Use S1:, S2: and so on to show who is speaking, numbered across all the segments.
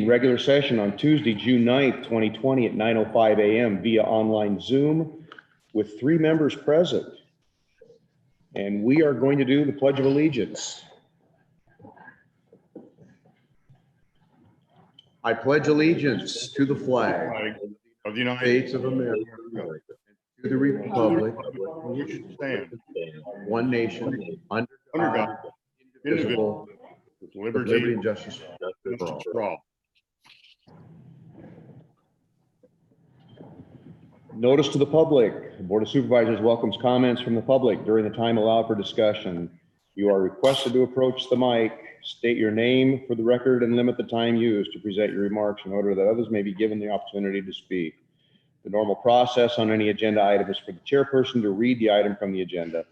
S1: regular session on Tuesday, June 9th, 2020 at 9:05 a.m. via online Zoom with 3 members present. And we are going to do the Pledge of Allegiance. I pledge allegiance to the flag
S2: of the United
S1: States of America, and to the republic
S2: for which it stands,
S1: one nation, under God, indivisible,
S2: with
S1: with
S2: liberty
S1: liberty and justice
S2: and
S1: for all.
S2: for all.
S1: Notice to the public. The Board of Supervisors welcomes comments from the public during the time allowed for discussion. You are requested to approach the mic, state your name for the record, and limit the time used to present your remarks in order that others may be given the opportunity to speak. The normal process on any agenda item is for the chairperson to read the item from the agenda.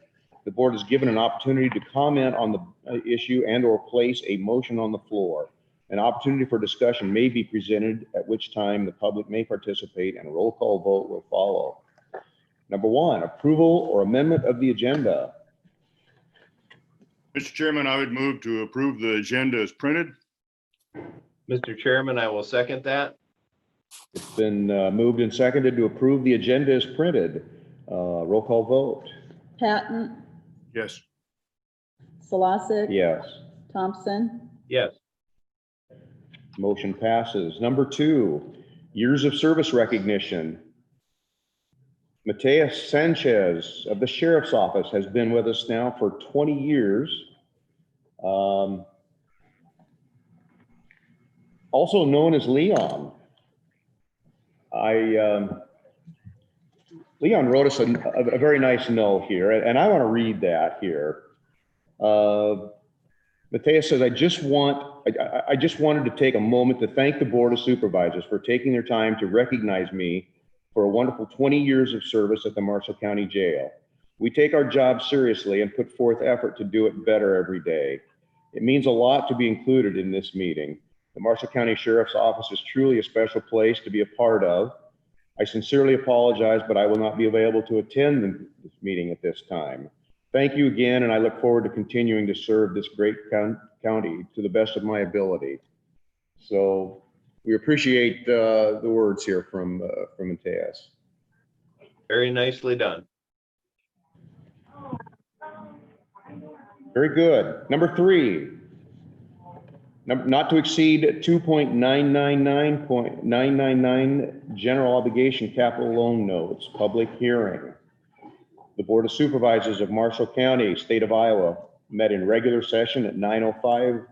S1: The board is given an opportunity to comment on the issue and/or place a motion on the floor. An opportunity for discussion may be presented, at which time the public may participate, and a roll call vote will follow. Number 1, approval or amendment of the agenda.
S2: Mr. Chairman, I would move to approve the agenda as printed.
S3: Mr. Chairman, I will second that.
S1: It's been moved and seconded to approve the agenda as printed. Roll call vote.
S4: Patton,
S2: Yes.
S4: Solosik.
S1: Yes.
S4: Thompson.
S3: Yes.
S1: Motion passes. Number 2, years of service recognition. Mateus Sanchez of the Sheriff's Office has been with us now for 20 years. Also known as Leon. Leon wrote us a very nice note here, and I want to read that here. Mateus says, I just wanted to take a moment to thank the Board of Supervisors for taking their time to recognize me for a wonderful 20 years of service at the Marshall County Jail. We take our job seriously and put forth effort to do it better every day. It means a lot to be included in this meeting. The Marshall County Sheriff's Office is truly a special place to be a part of. I sincerely apologize, but I will not be available to attend this meeting at this time. Thank you again, and I look forward to continuing to serve this great county to the best of my ability. So we appreciate the words here from Mateus.
S3: Very nicely done.
S1: Very good. Number 3, not to exceed 2.999.999 general obligation capital loan notes, public hearing. The Board of Supervisors of Marshall County, State of Iowa, met in regular session at 9:05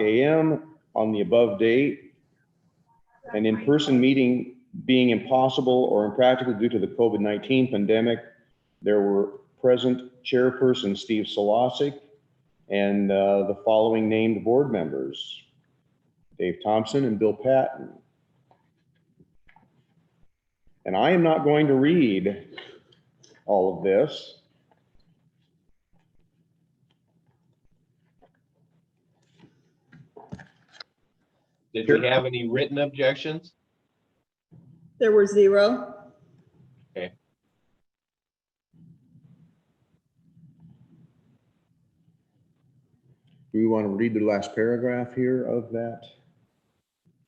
S1: a.m. on the above date. An in-person meeting being impossible or impractical due to the COVID-19 pandemic, there were present Chairperson Steve Solosik and the following named board members: Dave Thompson and Bill Patton. And I am not going to read all of this.
S3: Did we have any written objections?
S4: There were 0.
S3: Okay.
S1: Do we want to read the last paragraph here of that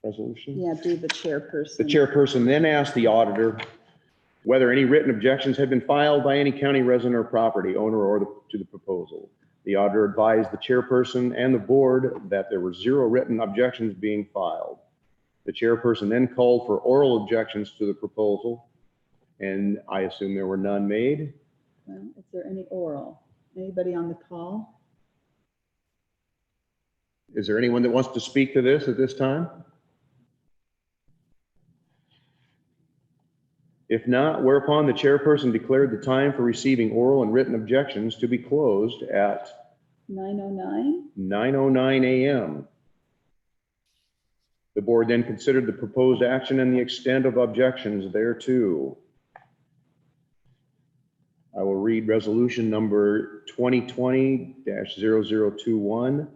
S1: resolution?
S4: Yeah, do the chairperson.
S1: The chairperson then asked the auditor whether any written objections had been filed by any county resident or property owner to the proposal. The auditor advised the chairperson and the board that there were 0 written objections being filed. The chairperson then called for oral objections to the proposal, and I assume there were none made.
S4: Well, is there any oral? Anybody on the call?
S1: Is there anyone that wants to speak to this at this time? If not, whereupon the chairperson declared the time for receiving oral and written objections to be closed at
S4: 9:09.
S1: 9:09 a.m. The board then considered the proposed action and the extent of objections thereto. I will read resolution number 2020-0021.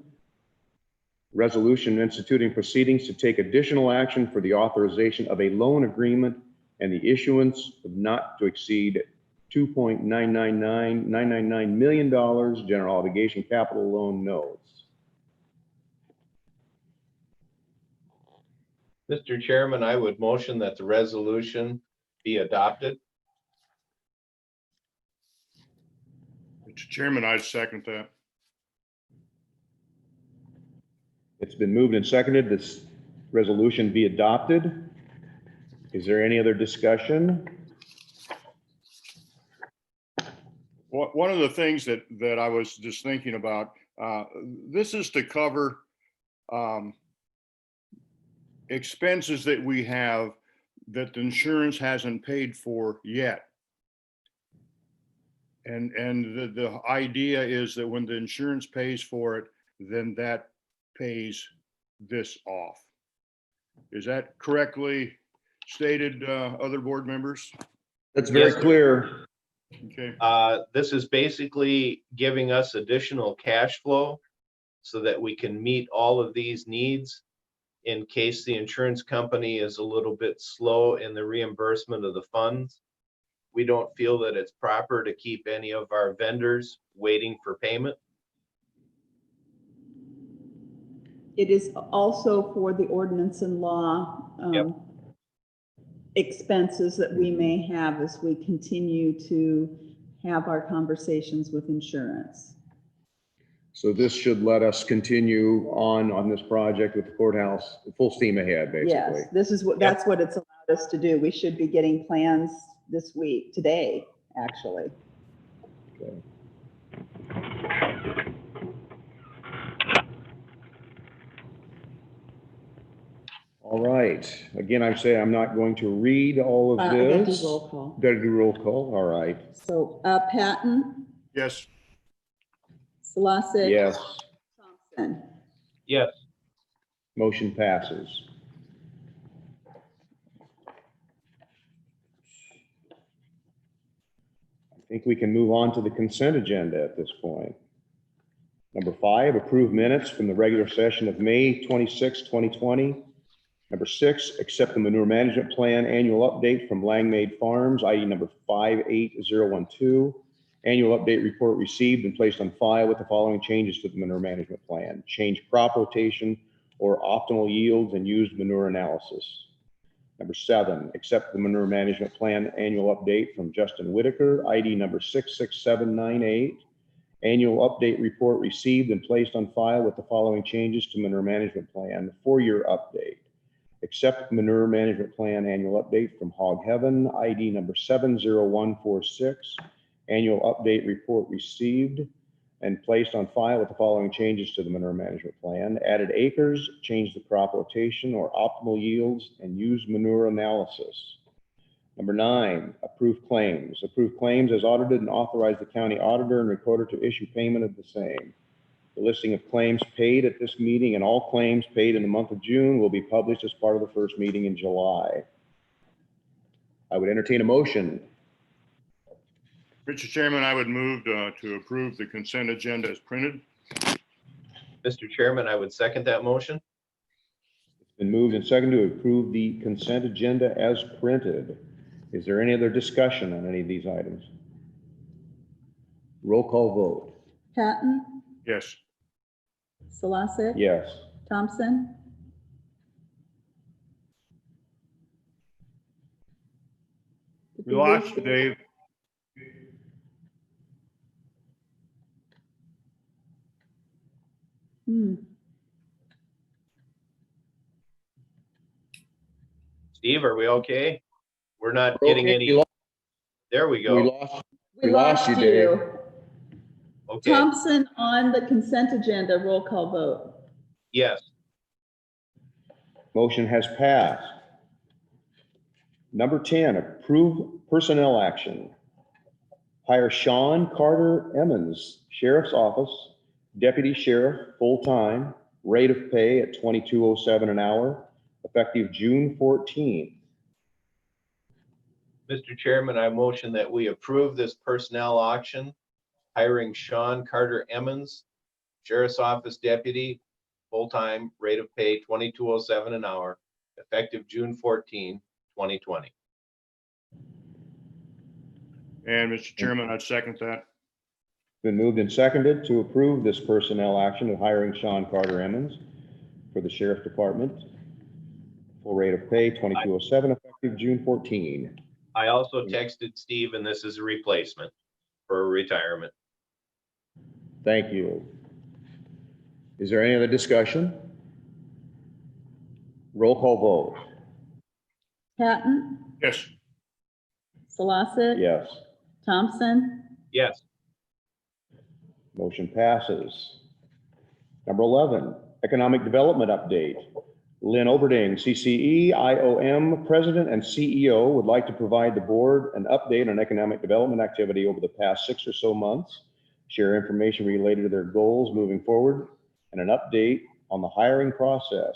S1: Resolution instituting proceedings to take additional action for the authorization of a loan agreement and the issuance of not to exceed $2.999 million general obligation capital loan notes.
S3: Mr. Chairman, I would motion that the resolution be adopted.
S2: Mr. Chairman, I second that.
S1: It's been moved and seconded, this resolution be adopted. Is there any other discussion?
S2: One of the things that I was just thinking about, this is to cover expenses that we have that the insurance hasn't paid for yet. And the idea is that when the insurance pays for it, then that pays this off. Is that correctly stated, other board members?
S1: That's very
S3: Yes, sir.
S1: clear.
S2: Okay,
S3: This is basically giving us additional cash flow so that we can meet all of these needs in case the insurance company is a little bit slow in the reimbursement of the funds. We don't feel that it's proper to keep any of our vendors waiting for payment.
S4: It is also for the ordinance and law
S3: Yep.
S4: expenses that we may have as we continue to have our conversations with insurance.
S1: So this should let us continue on this project with the courthouse, full steam ahead, basically.
S4: Yes, this is what, that's what it's allowed us to do. We should be getting plans this week, today, actually.
S1: Okay. All right. Again, I'm saying I'm not going to read all of
S4: I gotta do
S1: this.
S4: roll call.
S1: Got to do roll call. All right.
S4: So, Patton,
S2: yes,
S4: Solosik.
S1: Yes.
S4: Thompson.
S3: Yes,
S1: Motion passes. I think we can move on to the consent agenda at this point. Number 5, approve minutes from the regular session of May 26, 2020. Number 6, accept the manure management plan annual update from Langmaid Farms, i.e. number 58012. Annual update report received and placed on file with the following changes to the manure management plan. Change crop rotation or optimal yields and used manure analysis. Number 7, accept the manure management plan annual update from Justin Whitaker, ID number 66798. Annual update report received and placed on file with the following changes to manure management plan, 4-year update. Accept manure management plan annual update from Hog Heaven, ID number 70146. Annual update report received and placed on file with the following changes to the manure management plan. Added acres, changed the crop rotation or optimal yields, and used manure analysis. Number 9, approve claims. Approve claims as audited and authorize the county auditor and recorder to issue payment of the same. The listing of claims paid at this meeting and all claims paid in the month of June will be published as part of the first meeting in July. I would entertain a motion.
S2: Mr. Chairman, I would move to approve the consent agenda as printed.
S3: Mr. Chairman, I would second that motion.
S1: It's been moved and seconded to approve the consent agenda as printed. Is there any other discussion on any of these items? Roll call vote.
S4: Patton,
S2: Yes,
S4: Solosik.
S1: Yes.
S4: Thompson.
S2: we lost you, Dave.
S3: Steve, are we okay? We're not
S1: We're
S3: getting
S1: okay.
S3: any. There we
S1: We
S3: go.
S1: lost,
S4: We lost
S1: you,
S4: you.
S1: Dave.
S3: Okay,
S4: Thompson on the consent agenda, roll call vote.
S3: yes.
S1: Motion has passed. Number 10, approve personnel action. Hire Sean Carter Emmons, Sheriff's Office, Deputy Sheriff, full-time, rate of pay at $22.07 an hour, effective June 14th.
S3: Mr. Chairman, I motion that we approve this personnel auction, hiring Sean Carter Emmons, Sheriff's Office Deputy, full-time, rate of pay $22.07 an hour, effective June 14, 2020.
S2: And Mr. Chairman, I'd second that.
S1: Been moved and seconded to approve this personnel action of hiring Sean Carter Emmons for the Sheriff's Department. Full rate of pay, 2207, effective June 14.
S3: I also texted Steve, and this is a replacement for retirement.
S1: Thank you. Is there any other discussion? Roll call vote.
S4: Patton,
S2: Yes.
S4: Solosik.
S1: Yes.
S4: Thompson,
S3: Yes,
S1: Motion passes. Number 11, economic development update. Lynn Oberding, CCE, IOM President and CEO, would like to provide the board an update on economic development activity over the past 6 or so months, share information related to their goals moving forward, and an update on the hiring process.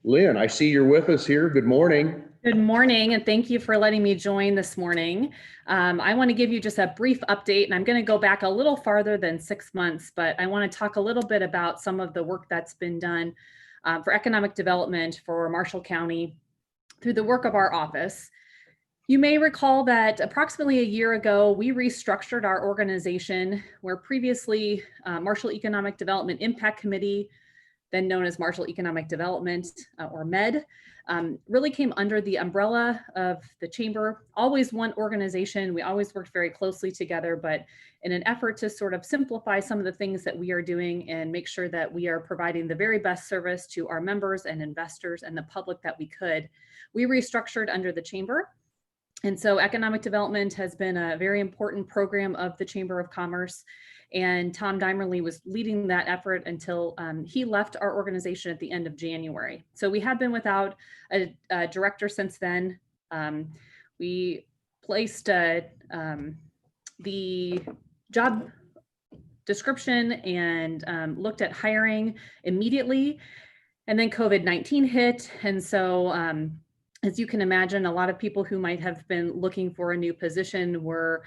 S1: Lynn, I see you're with us here. Good morning.
S5: Good morning, and thank you for letting me join this morning. I want to give you just a brief update, and I'm going to go back a little farther than 6 months, but I want to talk a little bit about some of the work that's been done for economic development for Marshall County through the work of our office. You may recall that approximately a year ago, we restructured our organization where previously Marshall Economic Development Impact Committee, then known as Marshall Economic Development or MED, really came under the umbrella of the chamber. Always one organization. We always worked very closely together, but in an effort to sort of simplify some of the things that we are doing and make sure that we are providing the very best service to our members and investors and the public that we could, we restructured under the chamber. And so economic development has been a very important program of the Chamber of Commerce. And Tom Dimerly was leading that effort until he left our organization at the end of January. So we have been without a director since then. We placed the job description and looked at hiring immediately. And then COVID-19 hit. And so as you can imagine, a lot of people who might have been looking for a new position were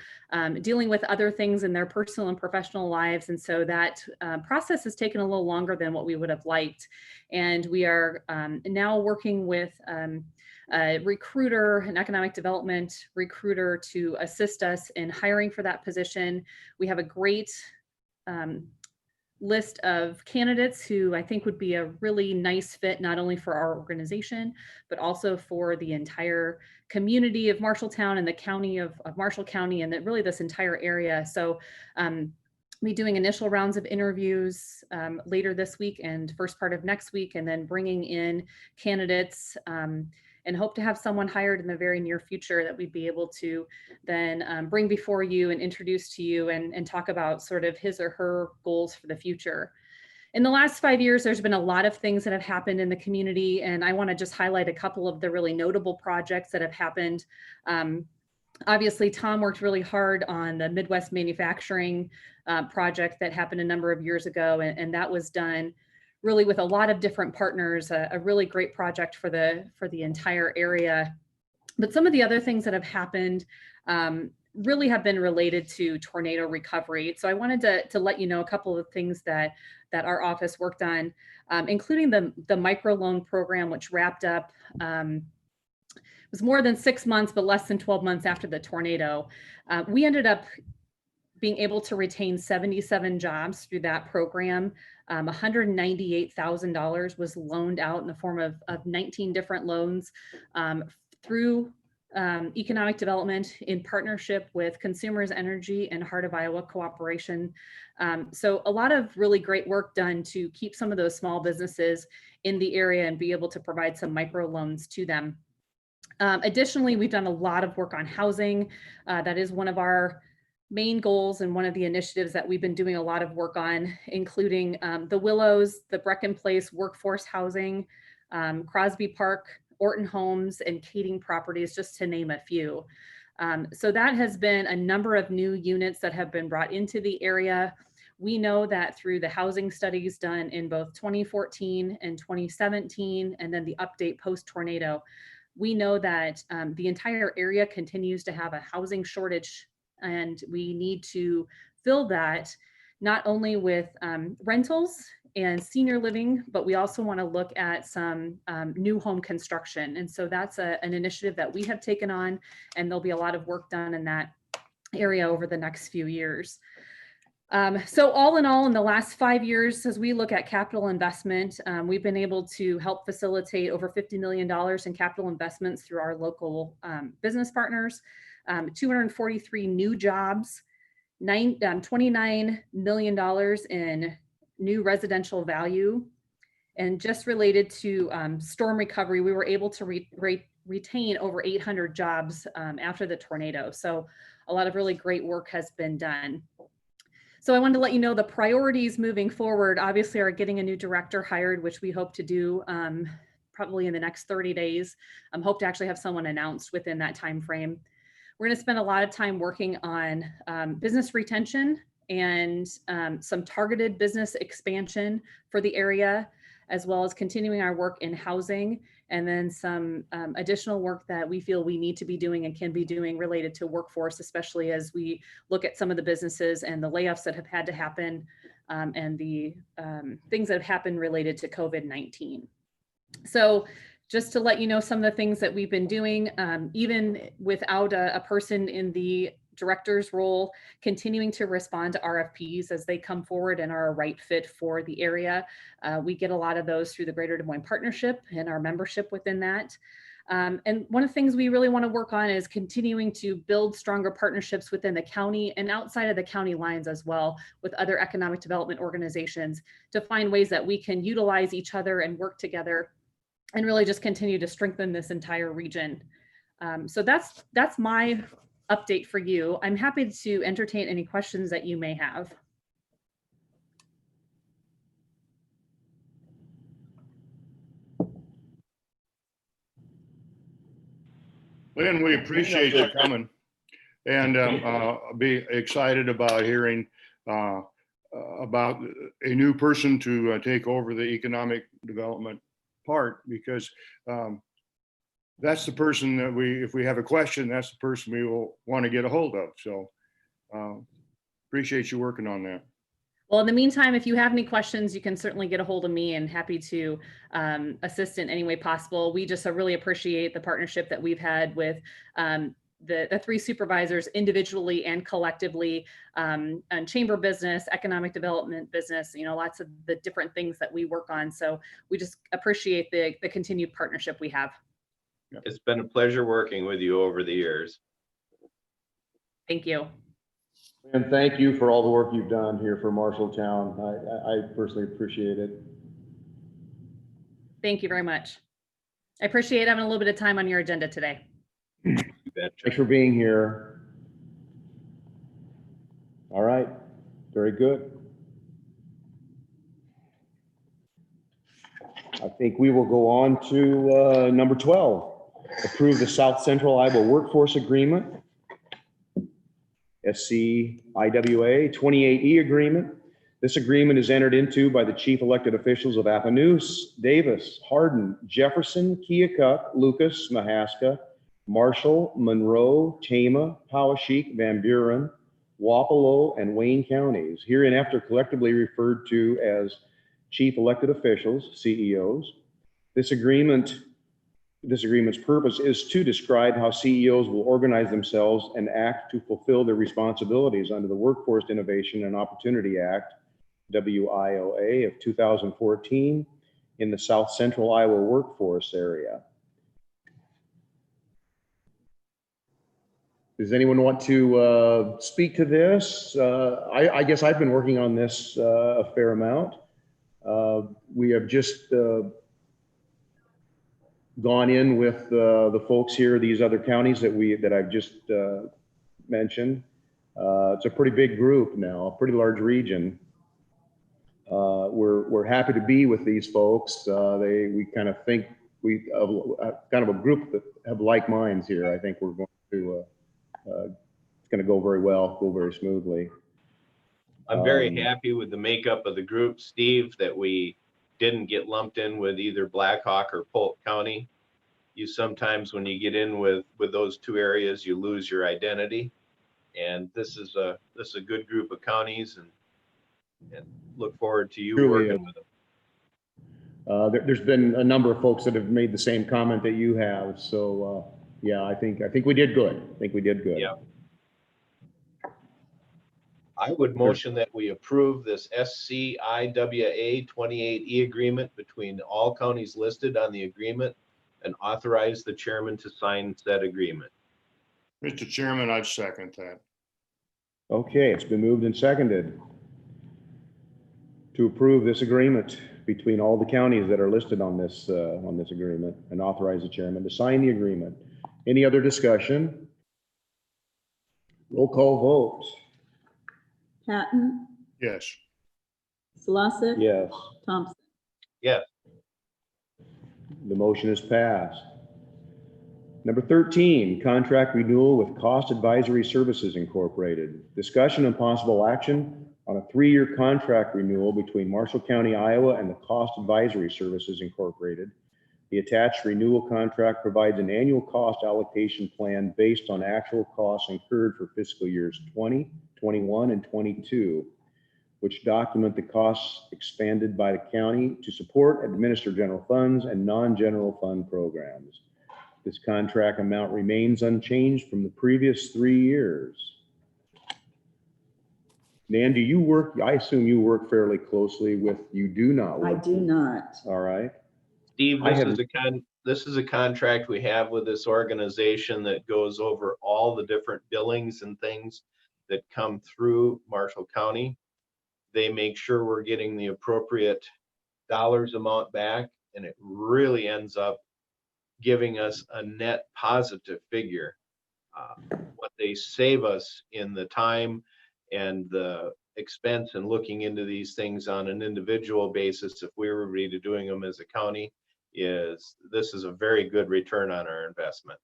S5: dealing with other things in their personal and professional lives. And so that process has taken a little longer than what we would have liked. And we are now working with a recruiter, an economic development recruiter, to assist us in hiring for that position. We have a great list of candidates who I think would be a really nice fit, not only for our organization, but also for the entire community of Marshalltown and the county of Marshall County, and that really this entire area. So we'll be doing initial rounds of interviews later this week and first part of next week, and then bringing in candidates and hope to have someone hired in the very near future that we'd be able to then bring before you and introduce to you and talk about sort of his or her goals for the future. In the last 5 years, there's been a lot of things that have happened in the community, and I want to just highlight a couple of the really notable projects that have happened. Obviously, Tom worked really hard on the Midwest Manufacturing project that happened a number of years ago, and that was done really with a lot of different partners, a really great project for the entire area. But some of the other things that have happened really have been related to tornado recovery. So I wanted to let you know a couple of things that our office worked on, including the microloan program, which wrapped up, it was more than 6 months, but less than 12 months after the tornado. We ended up being able to retain 77 jobs through that program. $198,000 was loaned out in the form of 19 different loans through economic development in partnership with Consumers Energy and Heart of Iowa Cooperation. So a lot of really great work done to keep some of those small businesses in the area and be able to provide some microloans to them. Additionally, we've done a lot of work on housing. That is one of our main goals and one of the initiatives that we've been doing a lot of work on, including the Willows, the Brecken Place Workforce Housing, Crosby Park, Orton Homes, and Kading Properties, just to name a few. So that has been a number of new units that have been brought into the area. We know that through the housing studies done in both 2014 and 2017, and then the update post-tornado, we know that the entire area continues to have a housing shortage, and we need to fill that not only with rentals and senior living, but we also want to look at some new home construction. And so that's an initiative that we have taken on, and there'll be a lot of work done in that area over the next few years. So all in all, in the last 5 years, as we look at capital investment, we've been able to help facilitate over $50 million in capital investments through our local business partners, 243 new jobs, $29 million in new residential value. And just related to storm recovery, we were able to retain over 800 jobs after the tornado. So a lot of really great work has been done. So I wanted to let you know the priorities moving forward obviously are getting a new director hired, which we hope to do probably in the next 30 days. Hope to actually have someone announced within that time frame. We're going to spend a lot of time working on business retention and some targeted business expansion for the area, as well as continuing our work in housing, and then some additional work that we feel we need to be doing and can be doing related to workforce, especially as we look at some of the businesses and the layoffs that have had to happen and the things that have happened related to COVID-19. So just to let you know some of the things that we've been doing, even without a person in the director's role, continuing to respond to RFPs as they come forward and are a right fit for the area. We get a lot of those through the Greater Des Moines Partnership and our membership within that. And one of the things we really want to work on is continuing to build stronger partnerships within the county and outside of the county lines as well with other economic development organizations to find ways that we can utilize each other and work together and really just continue to strengthen this entire region. So that's my update for you. I'm happy to entertain any questions that you may have.
S2: Lynn, we appreciate you coming, and be excited about hearing about a new person to take over the economic development part, because that's the person that if we have a question, that's the person we will want to get a hold of. So appreciate you working on that.
S5: Well, in the meantime, if you have any questions, you can certainly get a hold of me, and happy to assist in any way possible. We just really appreciate the partnership that we've had with the three supervisors individually and collectively, on chamber business, economic development business, lots of the different things that we work on. So we just appreciate the continued partnership we have.
S3: It's been a pleasure working with you over the years.
S5: Thank you.
S1: And thank you for all the work you've done here for Marshalltown. I personally appreciate it.
S5: Thank you very much. I appreciate having a little bit of time on your agenda today.
S1: Thanks for being here. All right, very good. I think we will go on to number 12. Approve the South Central Iowa Workforce Agreement, SCIWA 28E agreement. This agreement is entered into by the chief elected officials of Appanoose, Davis, Hardin, Jefferson, Keokuk, Lucas, Mahaska, Marshall, Monroe, Tama, Poweshiek, Van Buren, Wapello, and Wayne counties, hereinafter collectively referred to as chief elected officials, CEOs. This agreement's purpose is to describe how CEOs will organize themselves and act to fulfill their responsibilities under the Workforce Innovation and Opportunity Act, WIOA of 2014, in the South Central Iowa workforce area. Does anyone want to speak to this? I guess I've been working on this a fair amount. We have just gone in with the folks here, these other counties that I've just mentioned. It's a pretty big group now, a pretty large region. We're happy to be with these folks. We kind of think we kind of a group that have like minds here. I think we're going to it's going to go very well, go very smoothly.
S3: I'm very happy with the makeup of the group, Steve, that we didn't get lumped in with either Blackhawk or Polk County. You sometimes, when you get in with those two areas, you lose your identity. And this is a good group of counties, and look forward to you working with them.
S1: There's been a number of folks that have made the same comment that you have. So yeah, I think we did good. I think we did good.
S3: Yeah. I would motion that we approve this SCIWA 28E agreement between all counties listed on the agreement and authorize the chairman to sign said agreement.
S2: Mr. Chairman, I'd second that.
S1: Okay, it's been moved and seconded to approve this agreement between all the counties that are listed on this agreement and authorize the chairman to sign the agreement. Any other discussion? Roll call vote.
S4: Patton,
S2: Yes.
S4: Slosik.
S1: Yes,
S4: Thompson.
S3: Yes.
S1: the motion is passed. Number 13, contract renewal with Cost Advisory Services Incorporated. Discussion and possible action on a 3-year contract renewal between Marshall County, Iowa and the Cost Advisory Services Incorporated. The attached renewal contract provides an annual cost allocation plan based on actual costs incurred for fiscal years 20, 21, and 22, which document the costs expanded by the county to support and administer general funds and non-general fund programs. This contract amount remains unchanged from the previous 3 years. Nan, do you work, I assume you work fairly closely with, you do not work?
S4: I do not.
S1: All right.
S3: Steve,
S1: I
S3: this
S1: have-
S3: is this is a contract we have with this organization that goes over all the different billings and things that come through Marshall County. They make sure we're getting the appropriate dollars amount back, and it really ends up giving us a net positive figure. What they save us in the time and the expense and looking into these things on an individual basis, if we were really doing them as a county, this is a very good return on our investment.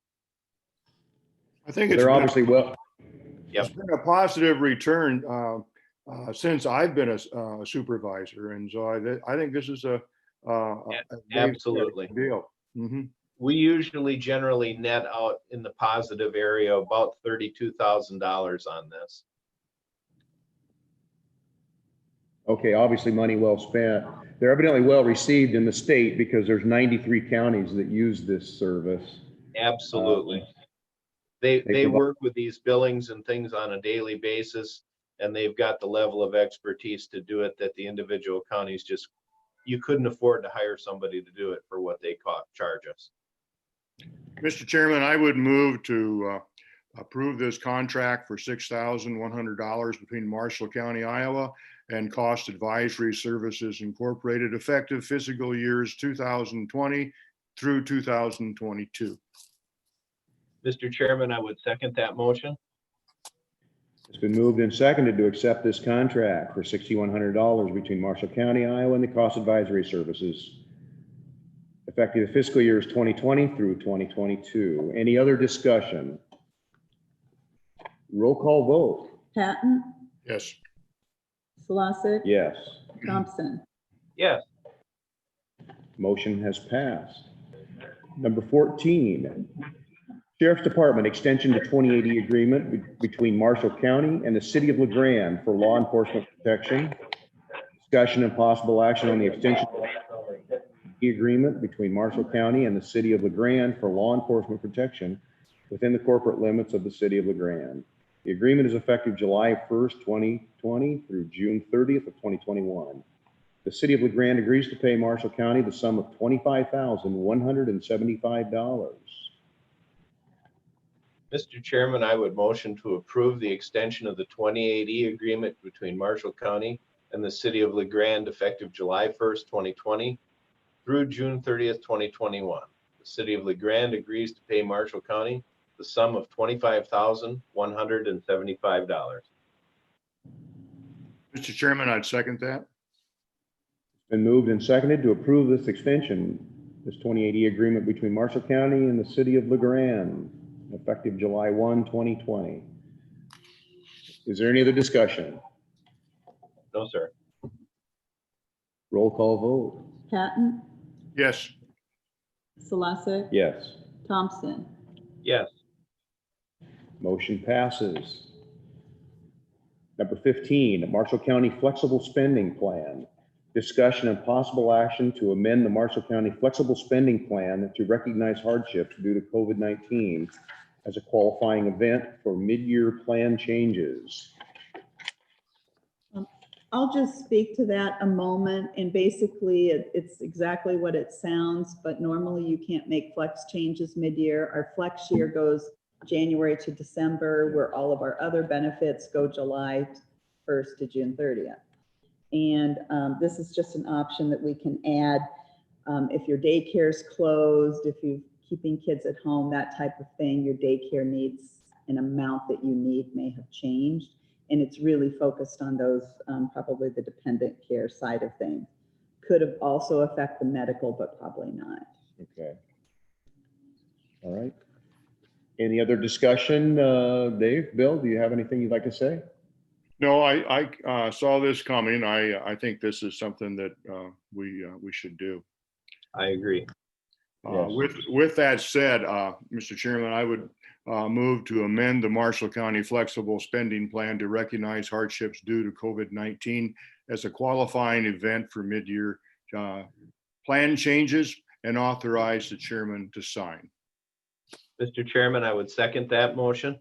S2: I think it's
S1: They're
S2: been,
S1: obviously well,
S2: it's been a positive return since I've been a supervisor. And so I think this is a very
S3: Absolutely.
S2: good deal. Mhm.
S3: We usually generally net out in the positive area about $32,000 on this.
S1: okay, obviously money well spent. They're evidently well received in the state because there's 93 counties that use this service.
S3: Absolutely.
S1: they
S3: They
S1: provide-
S3: work with these billings and things on a daily basis, and they've got the level of expertise to do it that the individual counties just, you couldn't afford to hire somebody to do it for what they charge us.
S2: Mr. Chairman, I would move to approve this contract for $6,100 between Marshall County, Iowa and Cost Advisory Services Incorporated, effective fiscal years 2020 through 2022.
S3: Mr. Chairman, I would second that motion.
S1: It's been moved and seconded to accept this contract for $6,100 between Marshall County, Iowa and the Cost Advisory Services, effective fiscal years 2020 through 2022. Any other discussion? Roll call vote.
S4: Patton,
S2: Yes.
S4: Slosik.
S1: Yes,
S4: Thompson.
S3: Yes.
S1: motion has passed. Number 14, Sheriff's Department extension to 2080 agreement between Marshall County and the City of LeGrand for law enforcement protection. Discussion and possible action on the extension of the agreement between Marshall County and the City of LeGrand for law enforcement protection within the corporate limits of the City of LeGrand. The agreement is effective July 1st, 2020 through June 30th of 2021. The City of LeGrand agrees to pay Marshall County the sum of $25,175.
S3: Mr. Chairman, I would motion to approve the extension of the 2080 agreement between Marshall County and the City of LeGrand effective July 1st, 2020 through June 30th, 2021. The City of LeGrand agrees to pay Marshall County the sum of $25,175.
S2: Mr. Chairman, I'd second that.
S1: It's been moved and seconded to approve this extension, this 2080 agreement between Marshall County and the City of LeGrand, effective July 1, 2020. Is there any other discussion?
S3: No, sir.
S1: Roll call vote.
S4: Patton,
S2: Yes.
S4: Slosik.
S1: Yes,
S4: Thompson.
S3: Yes.
S1: motion passes. Number 15, Marshall County Flexible Spending Plan. Discussion and possible action to amend the Marshall County Flexible Spending Plan to recognize hardships due to COVID-19 as a qualifying event for mid-year plan changes.
S4: I'll just speak to that a moment. And basically, it's exactly what it sounds, but normally you can't make flex changes mid-year. Our flex year goes January to December, where all of our other benefits go July 1st to June 30th. And this is just an option that we can add if your daycare is closed, if you're keeping kids at home, that type of thing, your daycare needs an amount that you need may have changed. And it's really focused on those, probably the dependent care side of things. Could have also affect the medical, but probably not.
S1: Okay. All right. Any other discussion? Dave, Bill, do you have anything you'd like to say?
S2: No, I saw this coming. I think this is something that we should do.
S3: I agree.
S1: Yes.
S2: With that said, Mr. Chairman, I would move to amend the Marshall County Flexible Spending Plan to recognize hardships due to COVID-19 as a qualifying event for mid-year plan changes and authorize the chairman to sign.
S3: Mr. Chairman, I would second that motion.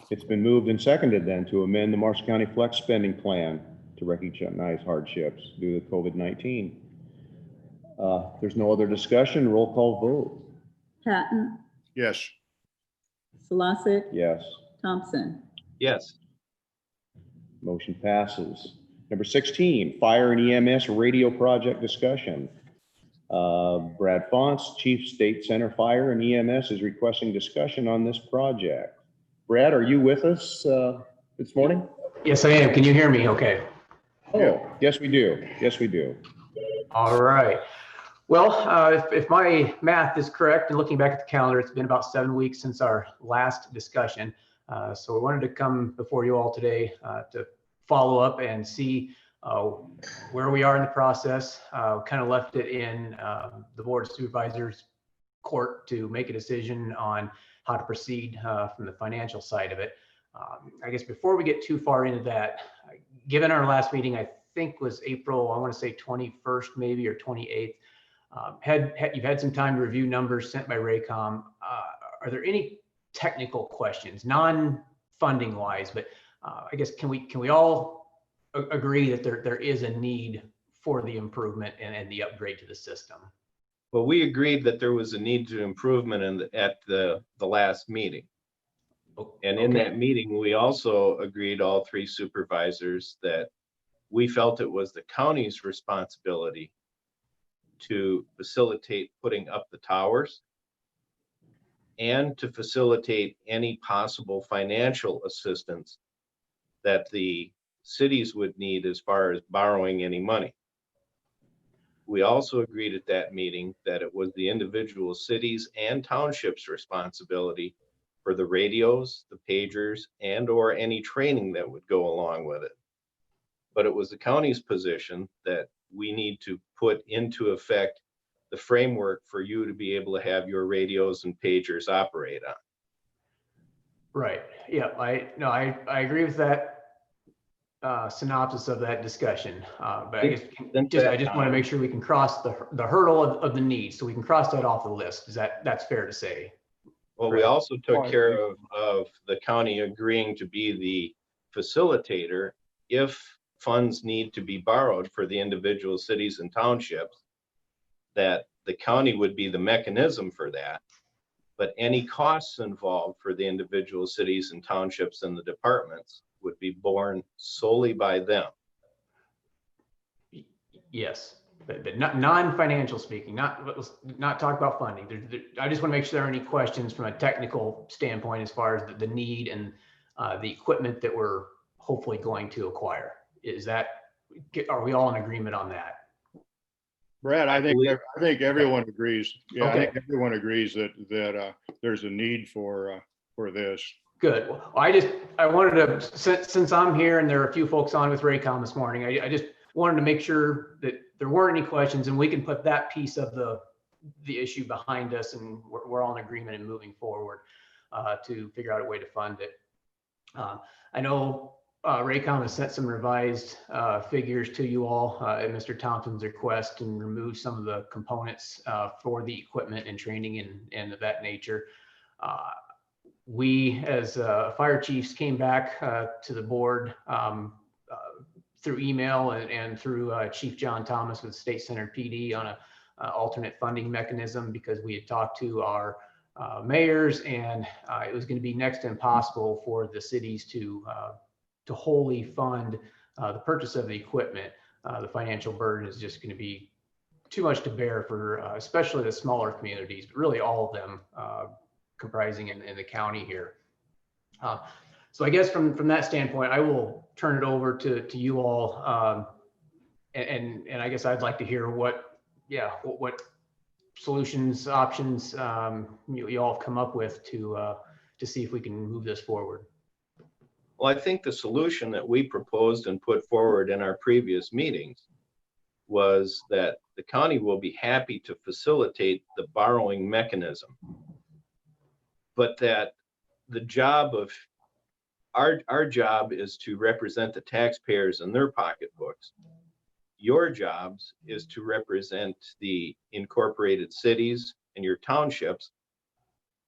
S1: It's been moved and seconded then to amend the Marshall County Flex Spending Plan to recognize hardships due to COVID-19. There's no other discussion. Roll call vote.
S4: Patton,
S2: Yes.
S4: Solosik,
S1: Yes.
S4: Thompson.
S3: Yes.
S1: Motion passes. Number 16, Fire and EMS Radio Project discussion. Brad Fonts, Chief State Center Fire and EMS, is requesting discussion on this project. Brad, are you with us this morning?
S6: Yes, I am. Can you hear me okay?
S1: Oh, yes, we do. Yes, we do.
S6: All right. Well, if my math is correct, and looking back at the calendar, it's been about 7 weeks since our last discussion. So we wanted to come before you all today to follow up and see where we are in the process. Kind of left it in the Board of Supervisors court to make a decision on how to proceed from the financial side of it. I guess before we get too far into that, given our last meeting, I think was April, I want to say 21st maybe, or 28th, you've had some time to review numbers sent by Raycom. Are there any technical questions, non-funding wise, but I guess can we all agree that there is a need for the improvement and the upgrade to the system?
S3: Well, we agreed that there was a need to improvement at the last meeting. And in that meeting, we also agreed, all three supervisors, that we felt it was the county's responsibility to facilitate putting up the towers and to facilitate any possible financial assistance that the cities would need as far as borrowing any money. We also agreed at that meeting that it was the individual cities and townships' responsibility for the radios, the pagers, and or any training that would go along with it. But it was the county's position that we need to put into effect the framework for you to be able to have your radios and pagers operate on.
S6: Right. Yeah, I agree with that synopsis of that discussion. But I guess I just want to make sure we can cross the hurdle of the need, so we can cross that off the list. That's fair to say?
S3: Well, we also took care of the county agreeing to be the facilitator if funds need to be borrowed for the individual cities and townships, that the county would be the mechanism for that. But any costs involved for the individual cities and townships and the departments would be borne solely by them.
S6: Yes, but not non-financial speaking, let's not talk about funding. I just want to make sure there are any questions from a technical standpoint as far as the need and the equipment that we're hopefully going to acquire. Are we all in agreement on that?
S2: Brad, I think everyone agrees. Yeah,
S6: Okay.
S2: I think everyone agrees that there's a need for this.
S6: Good. Well, I wanted to, since I'm here and there are a few folks on with Raycom this morning, I just wanted to make sure that there weren't any questions and we can put that piece of the issue behind us, and we're all in agreement and moving forward to figure out a way to fund it. I know Raycom has sent some revised figures to you all at Mr. Thompson's request, and removed some of the components for the equipment and training and of that nature. We, as fire chiefs, came back to the board through email and through Chief John Thomas with State Centered PD on a alternate funding mechanism, because we had talked to our mayors, and it was going to be next to impossible for the cities to wholly fund the purchase of the equipment. The financial burden is just going to be too much to bear for especially the smaller communities, but really all of them comprising in the county here. So I guess from that standpoint, I will turn it over to you all, and I guess I'd like to hear what solutions, options you all have come up with to see if we can move this forward.
S3: Well, I think the solution that we proposed and put forward in our previous meetings was that the county will be happy to facilitate the borrowing mechanism, but that the job of our job is to represent the taxpayers in their pocketbooks. Your jobs is to represent the incorporated cities and your townships,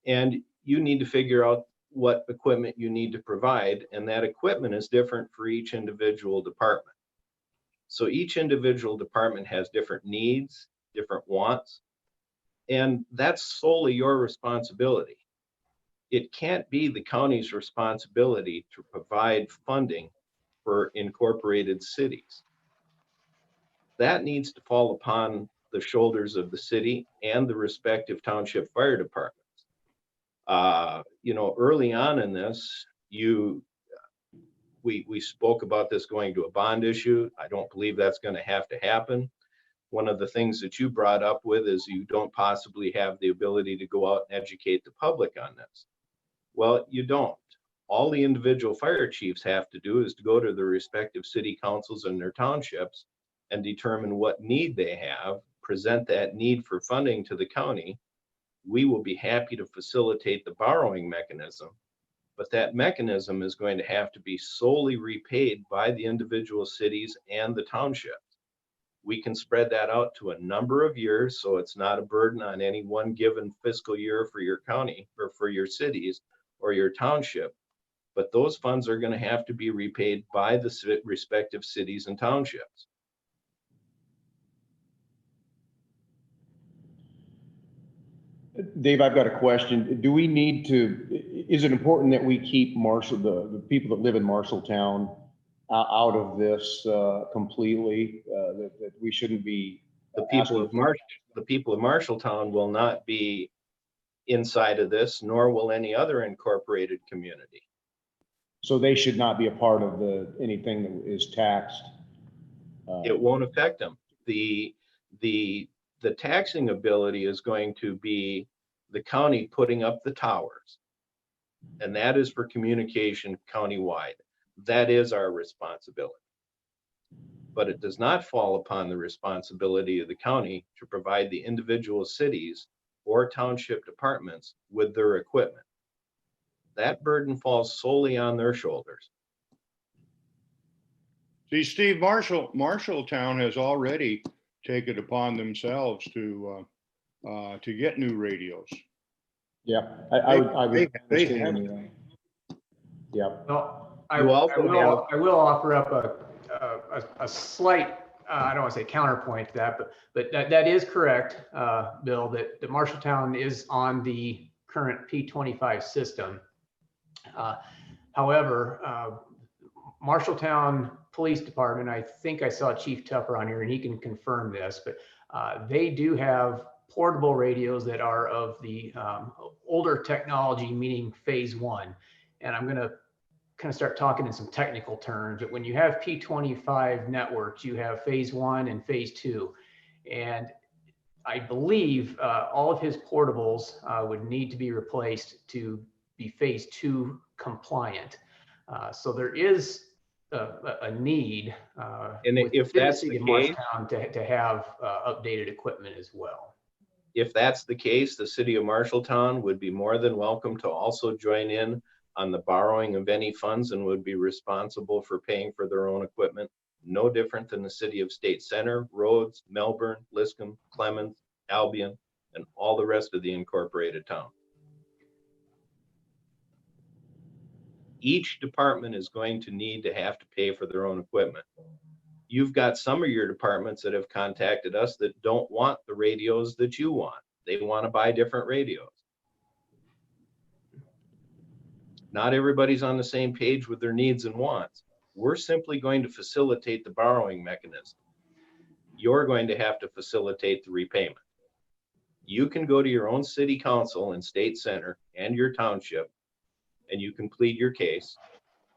S3: and you need to figure out what equipment you need to provide, and that equipment is different for each individual department. So each individual department has different needs, different wants, and that's solely your responsibility. It can't be the county's responsibility to provide funding for incorporated cities. That needs to fall upon the shoulders of the city and the respective township fire departments. Early on in this, we spoke about this going to a bond issue. I don't believe that's going to have to happen. One of the things that you brought up with is you don't possibly have the ability to go out and educate the public on this. Well, you don't. All the individual fire chiefs have to do is to go to their respective city councils and their townships and determine what need they have, present that need for funding to the county. We will be happy to facilitate the borrowing mechanism, but that mechanism is going to have to be solely repaid by the individual cities and the townships. We can spread that out to a number of years, so it's not a burden on any one given fiscal year for your county or for your cities or your township, but those funds are going to have to be repaid by the respective cities and townships.
S1: Dave, I've got a question. Do we need to, is it important that we keep the people that live in Marshalltown out of this completely? That we shouldn't be.
S3: The people of Marshalltown will not be inside of this, nor will any other incorporated community.
S1: So they should not be a part of anything that is taxed.
S3: It won't affect them. The taxing ability is going to be the county putting up the towers, and that is for communication countywide. That is our responsibility. But it does not fall upon the responsibility of the county to provide the individual cities or township departments with their equipment. That burden falls solely on their shoulders.
S2: See, Steve, Marshalltown has already taken it upon themselves to get new radios.
S1: Yeah, I would.
S2: They have.
S1: Yeah.
S6: Well, I will offer up a slight, I don't want to say counterpoint to that, but that is correct, Bill, that Marshalltown is on the current P25 system. However, Marshalltown Police Department, I think I saw Chief Tupper on here and he can confirm this, but they do have portable radios that are of the older technology, meaning phase 1. And I'm going to kind of start talking in some technical terms, but when you have P25 networks, you have phase 1 and phase 2. And I believe all of his portables would need to be replaced to be phase 2 compliant. So there is a need
S3: and if that's the case,
S6: to have updated equipment as well.
S3: If that's the case, the city of Marshalltown would be more than welcome to also join in on the borrowing of any funds and would be responsible for paying for their own equipment. No different than the city of State Center, Rhodes, Melbourne, Liscombe, Clemens, Albion, and all the rest of the incorporated town. Each department is going to need to have to pay for their own equipment. You've got some of your departments that have contacted us that don't want the radios that you want. They want to buy different radios. Not everybody's on the same page with their needs and wants. We're simply going to facilitate the borrowing mechanism. You're going to have to facilitate the repayment. You can go to your own city council and state center and your township, and you can plead your case.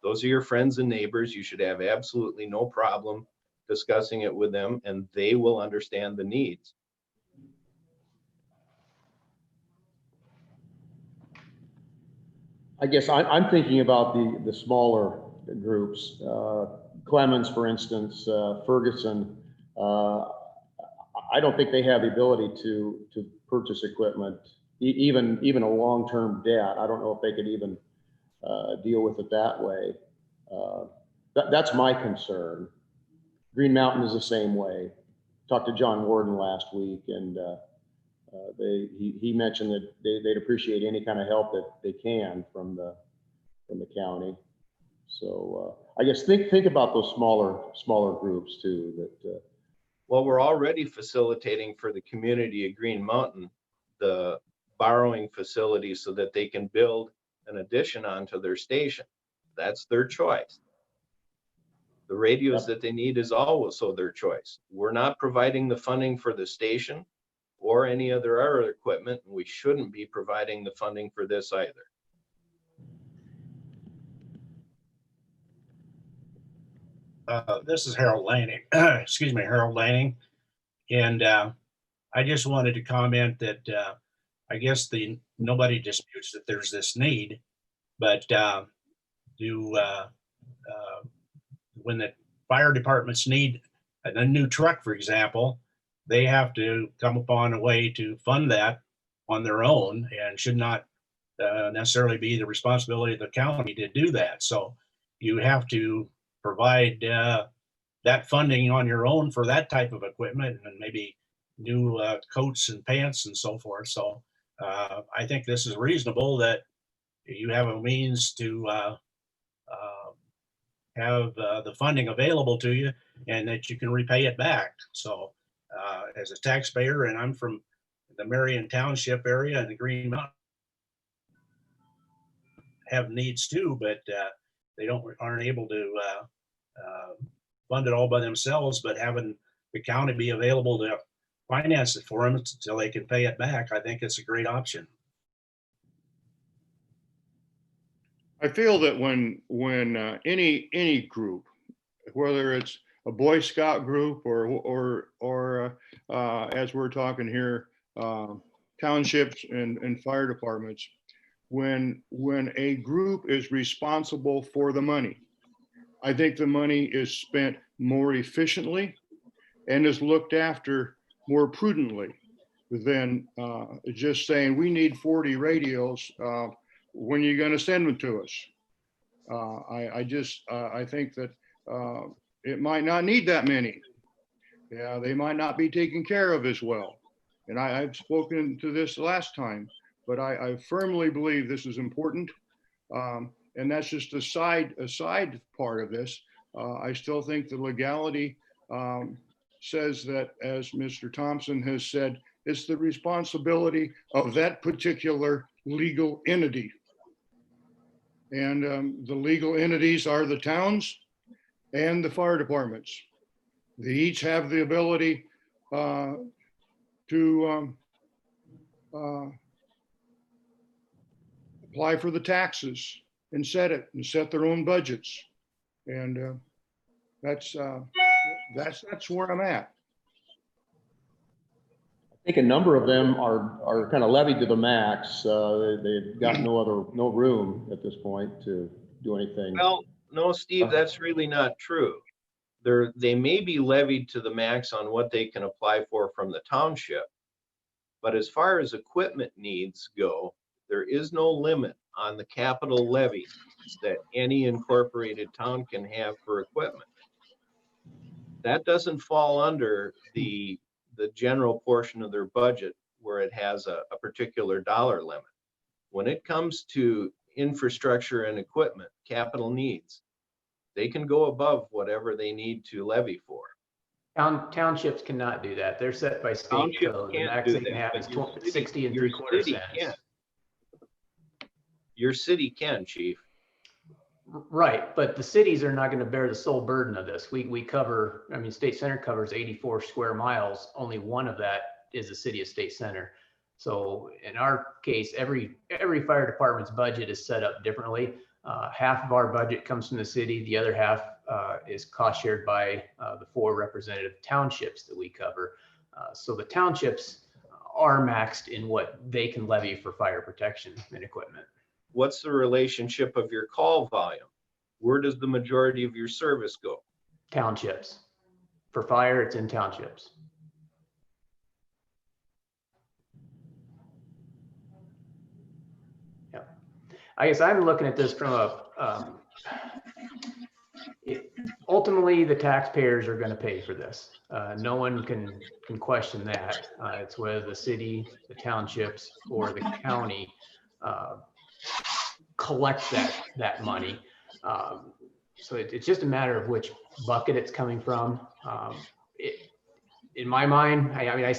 S3: Those are your friends and neighbors. You should have absolutely no problem discussing it with them, and they will understand the needs.
S1: I guess I'm thinking about the smaller groups, Clemens, for instance, Ferguson. I don't think they have the ability to purchase equipment, even a long-term debt. I don't know if they could even deal with it that way. That's my concern. Green Mountain is the same way. Talked to John Warden last week, and he mentioned that they'd appreciate any kind of help that they can from the county. So I guess think about those smaller groups too. That
S3: well, we're already facilitating for the community of Green Mountain the borrowing facility so that they can build an addition onto their station. That's their choice. The radios that they need is also their choice. We're not providing the funding for the station or any other equipment, and we shouldn't be providing the funding for this either.
S7: This is Harold Lanning. Excuse me, Harold Lanning. And I just wanted to comment that I guess nobody disputes that there's this need, but when the fire departments need a new truck, for example, they have to come upon a way to fund that on their own, and should not necessarily be the responsibility of the county to do that. So you have to provide that funding on your own for that type of equipment, and maybe new coats and pants and so forth. So I think this is reasonable that you have a means to have the funding available to you, and that you can repay it back. So as a taxpayer, and I'm from the Marion Township area and the Green Mountain, have needs too, but they aren't able to fund it all by themselves. But having the county be available to finance it for them until they can pay it back, I think it's a great option.
S2: I feel that when any group, whether it's a Boy Scout group or as we're talking here, townships and fire departments, when a group is responsible for the money, I think the money is spent more efficiently and is looked after more prudently than just saying we need 40 radios. When you're going to send them to us? I think that it might not need that many. Yeah, they might not be taken care of as well. And I've spoken to this last time, but I firmly believe this is important. And that's just a side part of this. I still think the legality says that, as Mr. Thompson has said, it's the responsibility of that particular legal entity. And the legal entities are the towns and the fire departments. They each have the ability to apply for the taxes and set their own budgets. And that's where I'm at.
S1: I think a number of them are kind of levied to the max. They've got no room at this point to do anything.
S3: Well, no, Steve, that's really not true. They may be levied to the max on what they can apply for from the township, but as far as equipment needs go, there is no limit on the capital levy that any incorporated town can have for equipment. That doesn't fall under the general portion of their budget where it has a particular dollar limit. When it comes to infrastructure and equipment, capital needs. They can go above whatever they need to levy for.
S6: Townships cannot do that. They're set by state
S3: Township
S6: code. The
S3: can't
S6: max
S3: do
S6: they can
S3: that,
S6: have
S3: but
S6: is
S3: your city-
S6: 60 and
S3: your
S6: 3/4
S3: city
S6: cents.
S3: can. Your city can, chief.
S6: Right, but the cities are not going to bear the sole burden of this. We cover, I mean, State Center covers 84 square miles. Only one of that is the city of State Center. So in our case, every fire department's budget is set up differently. Half of our budget comes from the city. The other half is cost shared by the 4 representative townships that we cover. So the townships are maxed in what they can levy for fire protection and equipment.
S3: What's the relationship of your call volume? Where does the majority of your service go?
S6: Townships. For fire, it's in townships. Yeah. I guess I'm looking at this from a, ultimately the taxpayers are going to pay for this. No one can question that. It's whether the city, the townships, or the county collect that money. So it's just a matter of which bucket it's coming from. In my mind, I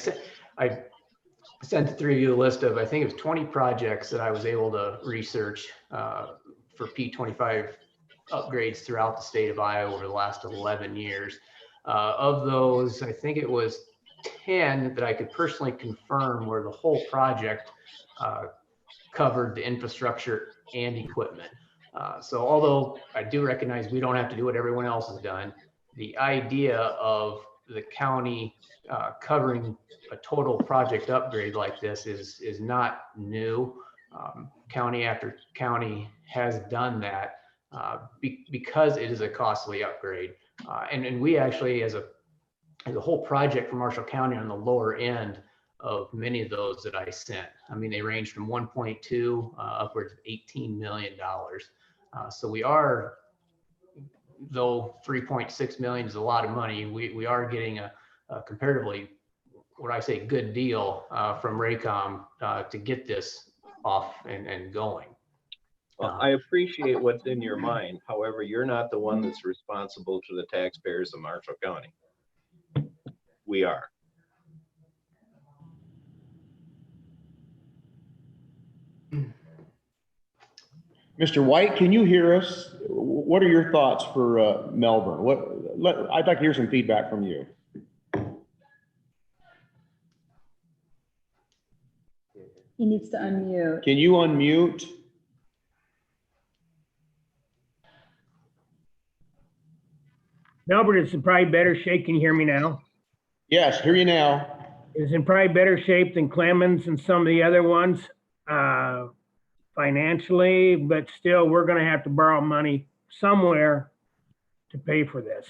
S6: sent through you a list of, I think it was 20 projects that I was able to research for P25 upgrades throughout the state of Iowa over the last 11 years. Of those, I think it was 10 that I could personally confirm where the whole project covered the infrastructure and equipment. So although I do recognize we don't have to do what everyone else has done, the idea of the county covering a total project upgrade like this is not new. County after county has done that because it is a costly upgrade. And we actually, as a whole project for Marshall County, on the lower end of many of those that I sent. I mean, they range from 1.2 upwards of $18 million. So we are, though 3.6 million is a lot of money, we are getting a comparatively, what I say, good deal from Raycom to get this off and going.
S3: Well, I appreciate what's in your mind. However, you're not the one that's responsible to the taxpayers of Marshall County. We are.
S1: Mr. White, can you hear us? What are your thoughts for Melbourne? I'd like to hear some feedback from you.
S4: He needs to unmute.
S1: Can you unmute?
S8: Melbourne is in probably better shape. Can you hear me now?
S1: Yes, hear you now.
S8: Is in probably better shape than Clemens and some of the other ones financially, but still we're going to have to borrow money somewhere to pay for this.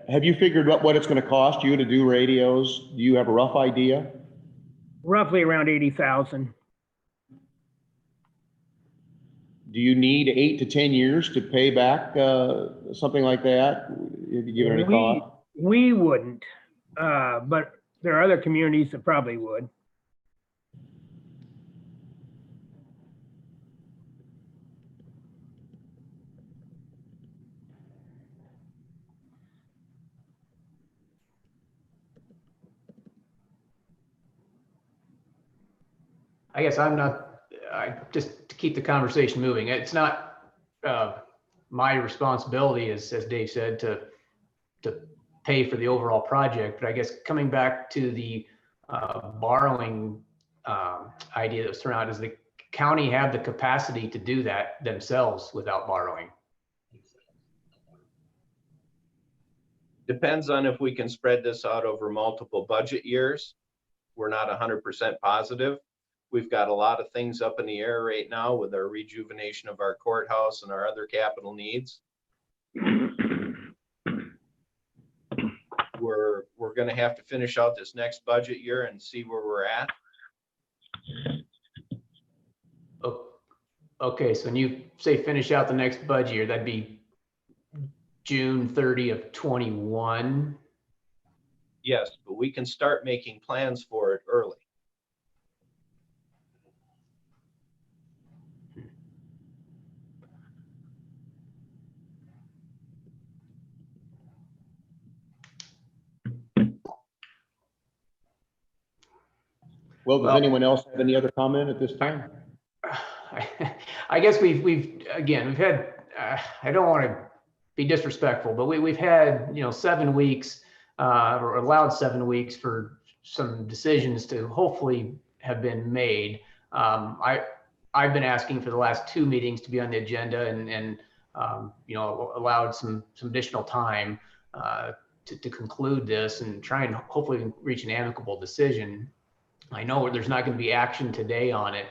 S1: Have you figured out what it's going to cost you to do radios? Do you have a rough idea?
S8: Roughly around 80,000.
S1: Do you need 8 to 10 years to pay back something like that? Have you given any thought?
S8: We wouldn't, but there are other communities that probably would.
S6: I guess just to keep the conversation moving, it's not my responsibility, as Dave said, to pay for the overall project. But I guess coming back to the borrowing idea that was thrown out, does the county have the capacity to do that themselves without borrowing?
S3: Depends on if we can spread this out over multiple budget years. We're not 100% positive. We've got a lot of things up in the air right now with our rejuvenation of our courthouse and our other capital needs. We're going to have to finish out this next budget year and see where we're at.
S6: Okay, so when you say finish out the next budget year, that'd be June 30 of 21.
S3: Yes, but we can start making plans for it early.
S1: Well, does
S6: Well-
S1: anyone else have any other comment at this time?
S6: I guess we've had, I don't want to be disrespectful, but we've had, 7 weeks, or allowed 7 weeks for some decisions to hopefully have been made. I've been asking for the last 2 meetings to be on the agenda and allowed some additional time to conclude this and try and hopefully reach an amicable decision. I know there's not going to be action today on it,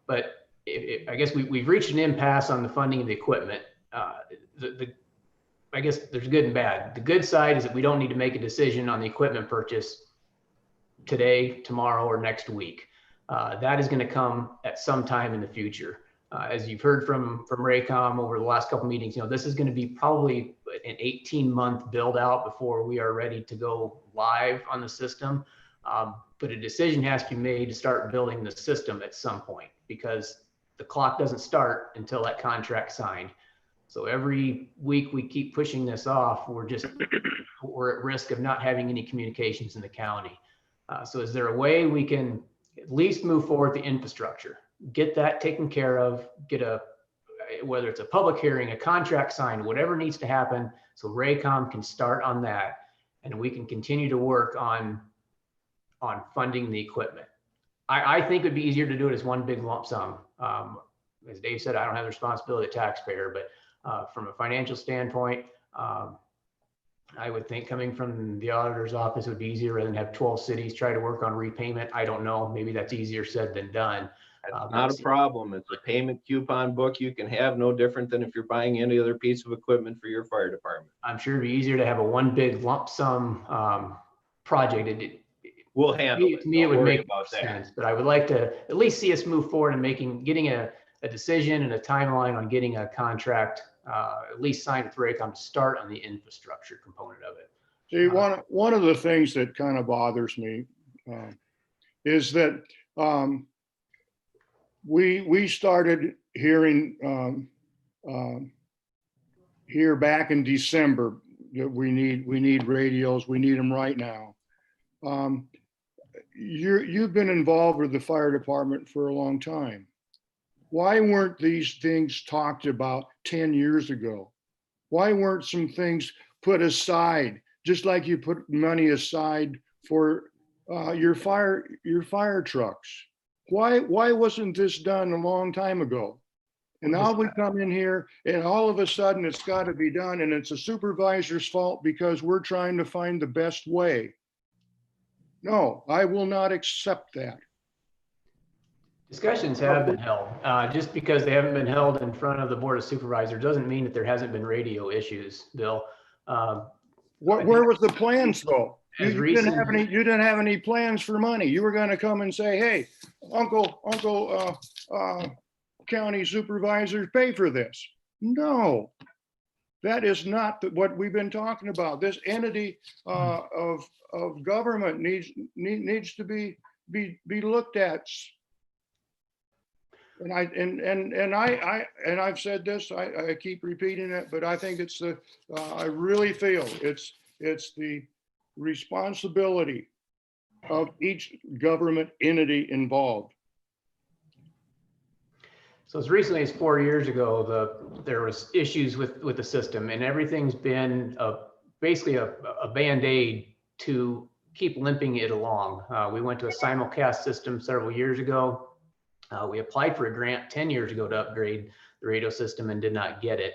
S6: but I guess we've reached an impasse on the funding of the equipment. I guess there's good and bad. The good side is that we don't need to make a decision on the equipment purchase today, tomorrow, or next week. That is going to come at some time in the future. As you've heard from Raycom over the last couple meetings, this is going to be probably an 18-month build out before we are ready to go live on the system. But a decision has to be made to start building the system at some point, because the clock doesn't start until that contract's signed. So every week we keep pushing this off, we're at risk of not having any communications in the county. So is there a way we can at least move forward the infrastructure, get that taken care of, whether it's a public hearing, a contract signed, whatever needs to happen, so Raycom can start on that and we can continue to work on funding the equipment. I think it'd be easier to do it as one big lump sum. As Dave said, I don't have the responsibility of the taxpayer, but from a financial standpoint, I would think coming from the auditor's office would be easier rather than have 12 cities try to work on repayment. I don't know, maybe that's easier said than done.
S3: Not a problem. It's a payment coupon book you can have, no different than if you're buying any other piece of equipment for your fire department.
S6: I'm sure it'd be easier to have a one big lump sum project.
S3: We'll handle it.
S6: To me, it
S3: Don't
S6: would
S3: worry
S6: make
S3: about that.
S6: sense, but I would like to at least see us move forward and getting a decision and a timeline on getting a contract at least signed with Raycom to start on the infrastructure component of it.
S2: See, one of the things that kind of bothers me is that we started hearing here back in December that we need radios. We need them right now. You've been involved with the fire department for a long time. Why weren't these things talked about 10 years ago? Why weren't some things put aside, just like you put money aside for your fire trucks? Why wasn't this done a long time ago? And now we come in here and all of a sudden it's got to be done, and it's a supervisor's fault because we're trying to find the best way. No, I will not accept that.
S6: Discussions have been held. Just because they haven't been held in front of the Board of Supervisors doesn't mean that there hasn't been radio issues, Bill.
S2: Where was the plans though?
S6: As
S2: You didn't have any plans for money. You were going to come and say, "Hey, Uncle County Supervisors, pay for this." No, that is not what we've been talking about. This entity of government needs to be looked at. And I've said this, I keep repeating it, but I think it's I really feel it's the responsibility of each government entity involved.
S6: So as recently as 4 years ago, there was issues with the system, and everything's been basically a Band-Aid to keep limping it along. We went to a simulcast system several years ago. We applied for a grant 10 years ago to upgrade the radio system and did not get it.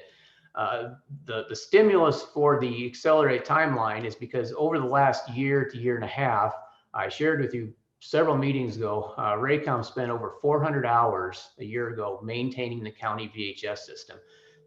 S6: The stimulus for the accelerated timeline is because over the last year to year and a half, I shared with you several meetings ago, Raycom spent over 400 hours a year ago maintaining the county VHS system.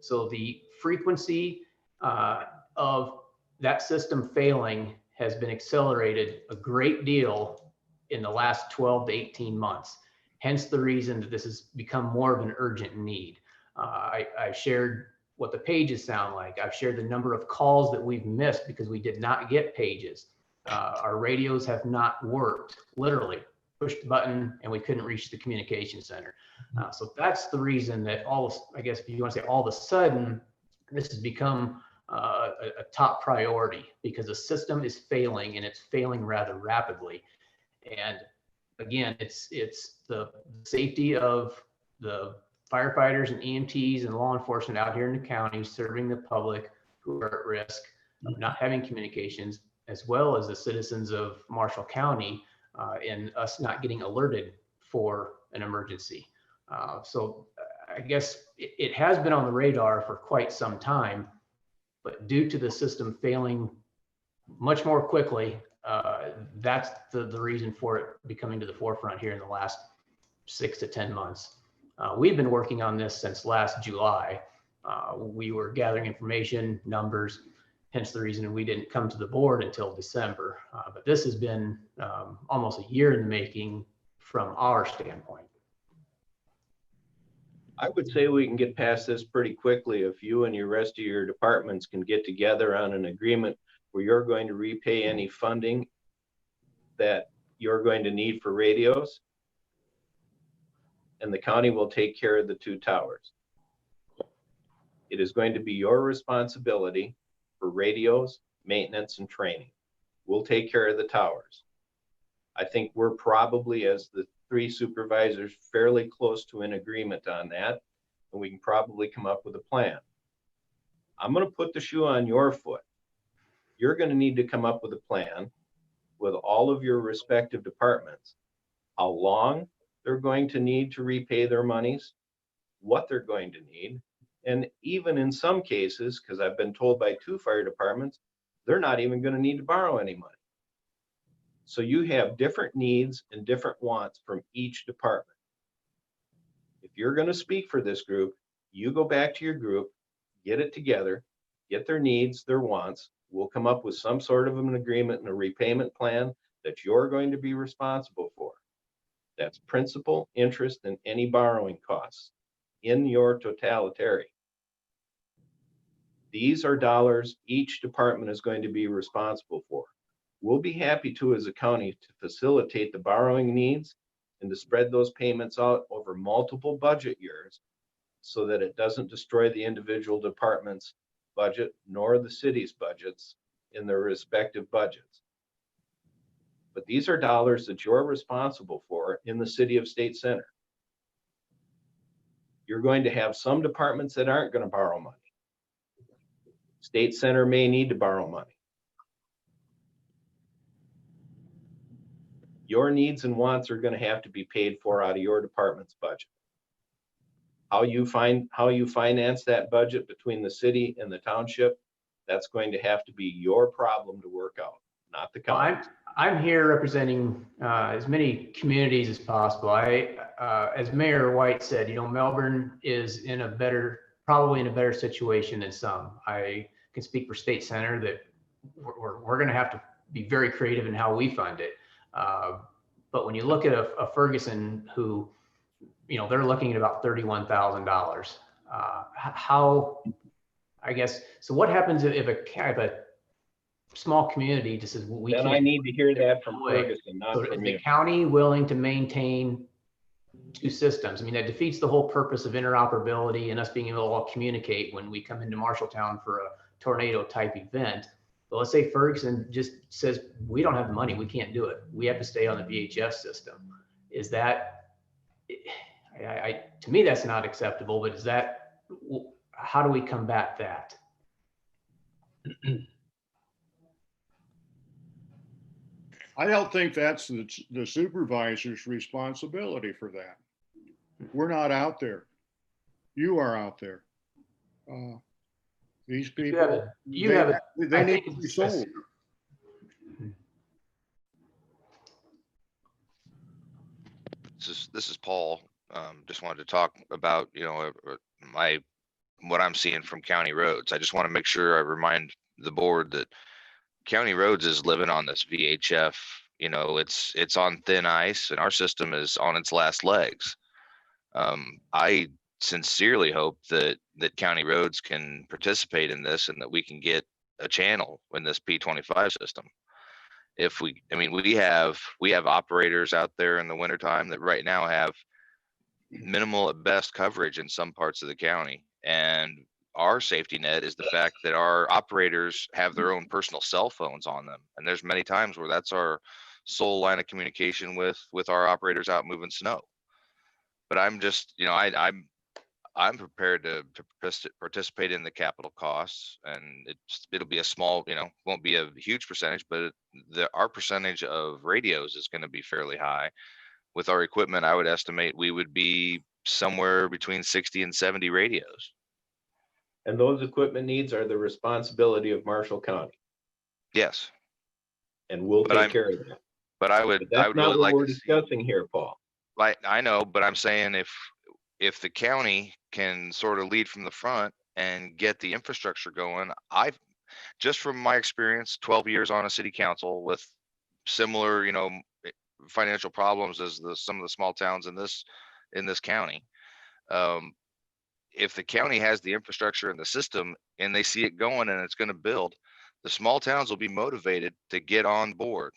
S6: So the frequency of that system failing has been accelerated a great deal in the last 12 to 18 months. Hence the reason that this has become more of an urgent need. I've shared what the pages sound like. I've shared the number of calls that we've missed because we did not get pages. Our radios have not worked, literally pushed the button and we couldn't reach the communication center. So that's the reason that I guess if you want to say all of a sudden, this has become a top priority because the system is failing and it's failing rather rapidly. And again, it's the safety of the firefighters and EMTs and law enforcement out here in the county serving the public who are at risk of not having communications, as well as the citizens of Marshall County and us not getting alerted for an emergency. So I guess it has been on the radar for quite some time, but due to the system failing much more quickly, that's the reason for it becoming to the forefront here in the last 6 to 10 months. We've been working on this since last July. We were gathering information, numbers, hence the reason we didn't come to the board until December. But this has been almost a year in the making from our standpoint.
S3: I would say we can get past this pretty quickly if you and your rest of your departments can get together on an agreement where you're going to repay any funding that you're going to need for radios, and the county will take care of the 2 towers. It is going to be your responsibility for radios, maintenance, and training. We'll take care of the towers. I think we're probably, as the 3 supervisors, fairly close to an agreement on that, and we can probably come up with a plan. I'm going to put the shoe on your foot. You're going to need to come up with a plan with all of your respective departments, how long they're going to need to repay their monies, what they're going to need, and even in some cases, because I've been told by 2 fire departments, they're not even going to need to borrow any money. So you have different needs and different wants from each department. If you're going to speak for this group, you go back to your group, get it together, get their needs, their wants. We'll come up with some sort of an agreement and a repayment plan that you're going to be responsible for. That's principal, interest, and any borrowing costs in your totality. These are dollars each department is going to be responsible for. We'll be happy to, as a county, to facilitate the borrowing needs and to spread those payments out over multiple budget years so that it doesn't destroy the individual department's budget nor the city's budgets in their respective budgets. But these are dollars that you're responsible for in the city of State Center. You're going to have some departments that aren't going to borrow money. State Center may need to borrow money. Your needs and wants are going to have to be paid for out of your department's budget. How you finance that budget between the city and the township, that's going to have to be your problem to work out, not the county.
S6: I'm here representing as many communities as possible. As Mayor White said, Melbourne is probably in a better situation than some. I can speak for State Center that we're going to have to be very creative in how we fund it. But when you look at a Ferguson who, they're looking at about $31,000. So what happens if a small community just says, well, we can't?
S3: I need to hear that from Ferguson, not from
S6: you.
S3: you.
S6: The county willing to maintain 2 systems? That defeats the whole purpose of interoperability and us being able to all communicate when we come into Marshalltown for a tornado type event. But let's say Ferguson just says, we don't have the money, we can't do it. We have to stay on the VHF system. Is that, to me, that's not acceptable, but how do we combat that?
S2: I don't think that's the supervisor's responsibility for that. We're not out there. You are out there. These people, they need to be sold.
S9: This is Paul. Just wanted to talk about, what I'm seeing from county roads. I just want to make sure I remind the board that county roads is living on this VHF. It's on thin ice, and our system is on its last legs. I sincerely hope that county roads can participate in this and that we can get a channel in this P25 system. We have operators out there in the wintertime that right now have minimal at best coverage in some parts of the county. And our safety net is the fact that our operators have their own personal cell phones on them. And there's many times where that's our sole line of communication with our operators out moving snow. But I'm just, you know, I'm prepared to participate in the capital costs, and it'll be a small, you know, won't be a huge percentage, but our percentage of radios is going to be fairly high. With our equipment, I would estimate we would be somewhere between 60 and 70 radios.
S3: And those equipment needs are the responsibility of Marshall County,
S9: Yes,
S3: and we'll
S9: But
S3: take
S9: I'm-
S3: care of that.
S9: but I
S3: But
S9: would
S3: that's not
S9: really
S3: what
S9: like
S3: we're
S9: to see,
S3: discussing here, Paul.
S9: like, I know, but I'm saying if the county can sort of lead from the front and get the infrastructure going, just from my experience, 12 years on a city council with similar, you know, financial problems as some of the small towns in this county. If the county has the infrastructure and the system and they see it going and it's going to build, the small towns will be motivated to get on board.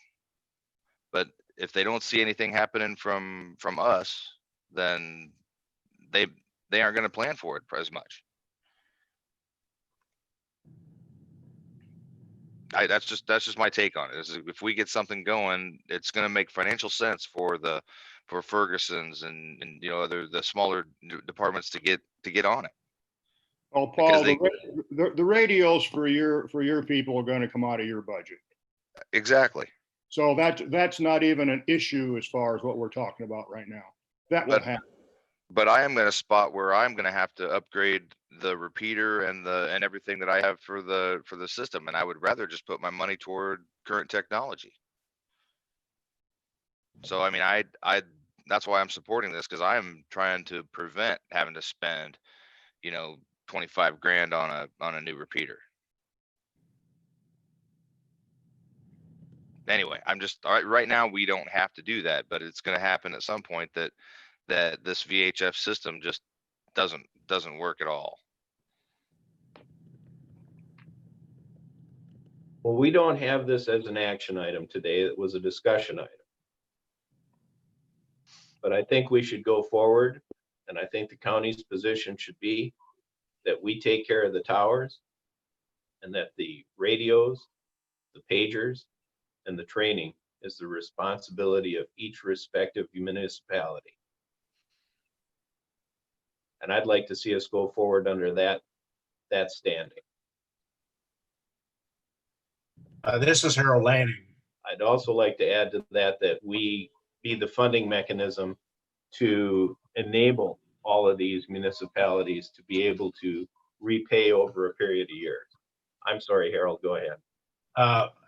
S9: But if they don't see anything happening from us, then they aren't going to plan for it as much. That's just my take on it. If we get something going, it's going to make financial sense for Ferguson's and you know the smaller departments to get on it.
S2: Well,
S9: Because
S2: Paul, the radios for your people are going to come out of your budget.
S9: Exactly.
S2: So that's not even an issue as far as what we're talking about right now. That will happen.
S9: But I am in a spot where I'm going to have to upgrade the repeater and everything that I have for the system, and I would rather just put my money toward current technology. So I mean, that's why I'm supporting this, because I'm trying to prevent having to spend, you know, 25 grand on a new repeater. Anyway, I'm just right now we don't have to do that, but it's going to happen at some point that this VHF system just doesn't work at all.
S3: Well, we don't have this as an action item today. It was a discussion item. But I think we should go forward, and I think the county's position should be that we take care of the towers, and that the radios, the pagers, and the training is the responsibility of each respective municipality. And I'd like to see us go forward under that standing.
S7: This is Harold Lanning.
S3: I'd also like to add to that we be the funding mechanism to enable all of these municipalities to be able to repay over a period of years. I'm sorry, Harold, go ahead.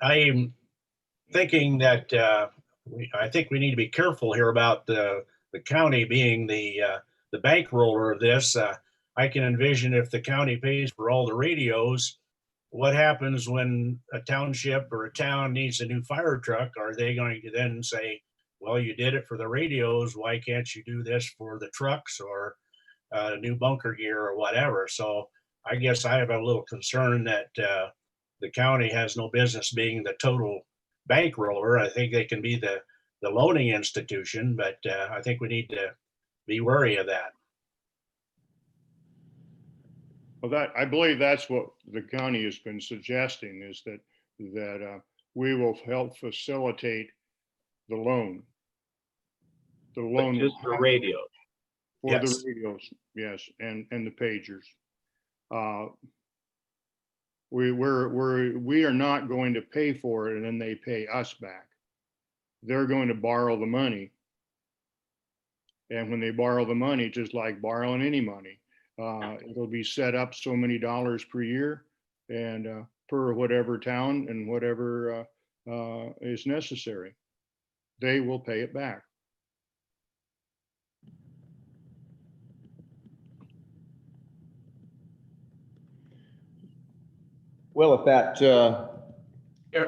S7: I'm thinking that I think we need to be careful here about the county being the bankroller of this. I can envision if the county pays for all the radios, what happens when a township or a town needs a new fire truck? Are they going to then say, well, you did it for the radios, why can't you do this for the trucks or new bunker gear or whatever? So I guess I have a little concern that the county has no business being the total bankroller. I think they can be the loaning institution, but I think we need to be wary of that.
S2: Well, I believe that's what the county has been suggesting, is that we will help facilitate the loan.
S3: But just for radios.
S2: For
S7: Yes.
S2: the radios, yes, and the pagers. We are not going to pay for it and then they pay us back. They're going to borrow the money. And when they borrow the money, just like borrowing any money, it'll be set up so many dollars per year and per whatever town and whatever is necessary. They will pay it back.
S1: Well, if that,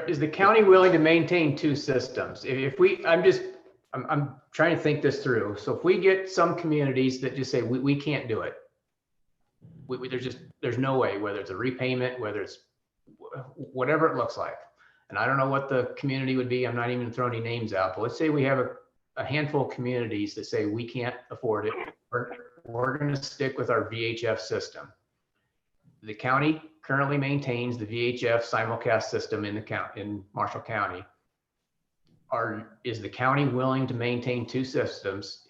S6: Is the county willing to maintain two systems? I'm trying to think this through. So if we get some communities that just say, we can't do it. There's no way, whether it's a repayment, whether it's whatever it looks like. And I don't know what the community would be. I'm not even throwing any names out, but let's say we have a handful of communities that say we can't afford it. We're going to stick with our VHF system. The county currently maintains the VHF simulcast system in Marshall County. is the county willing to maintain two systems?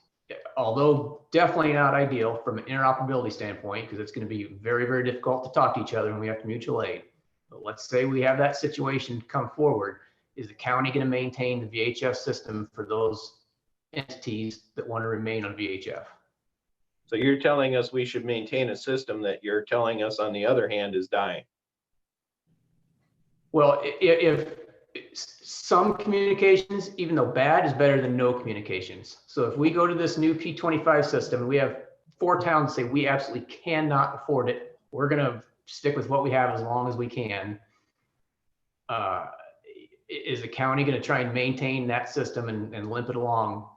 S6: Although definitely not ideal from an interoperability standpoint, because it's going to be very, very difficult to talk to each other when we have to mutual aid. But let's say we have that situation come forward. Is the county going to maintain the VHF system for those entities that want to remain on VHF?
S3: So you're telling us we should maintain a system that you're telling us, on the other hand, is dying.
S6: Well, if some communications, even though bad, is better than no communications. So if we go to this new P25 system and we have 4 towns say we absolutely cannot afford it, we're going to stick with what we have as long as we can. Is the county going to try and maintain that system and limp it along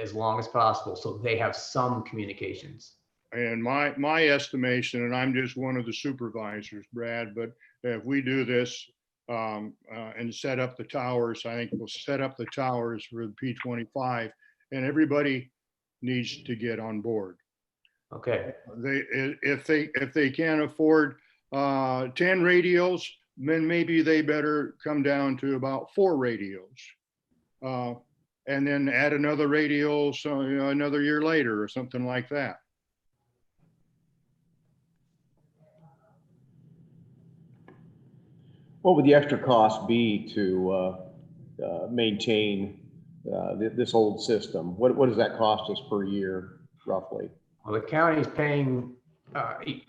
S6: as long as possible so they have some communications?
S2: And my estimation, and I'm just one of the supervisors, Brad, but if we do this and set up the towers, I think we'll set up the towers for the P25, and everybody needs to get on board.
S6: Okay.
S2: If they can't afford 10 radios, then maybe they better come down to about 4 radios. And then add another radio, so another year later or something like that.
S1: What would the extra cost be to maintain this old system? What does that cost us per year, roughly?
S6: Well, the county's paying Raycom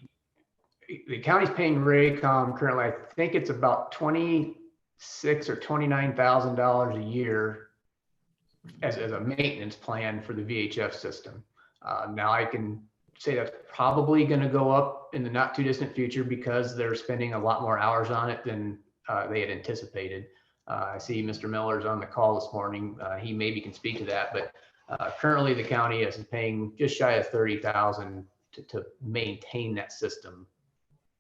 S6: currently. I think it's about $26,000 or $29,000 a year as a maintenance plan for the VHF system. Now I can say that's probably going to go up in the not too distant future because they're spending a lot more hours on it than they had anticipated. I see Mr. Miller's on the call this morning. He maybe can speak to that, but currently the county is paying just shy of $30,000 to maintain that system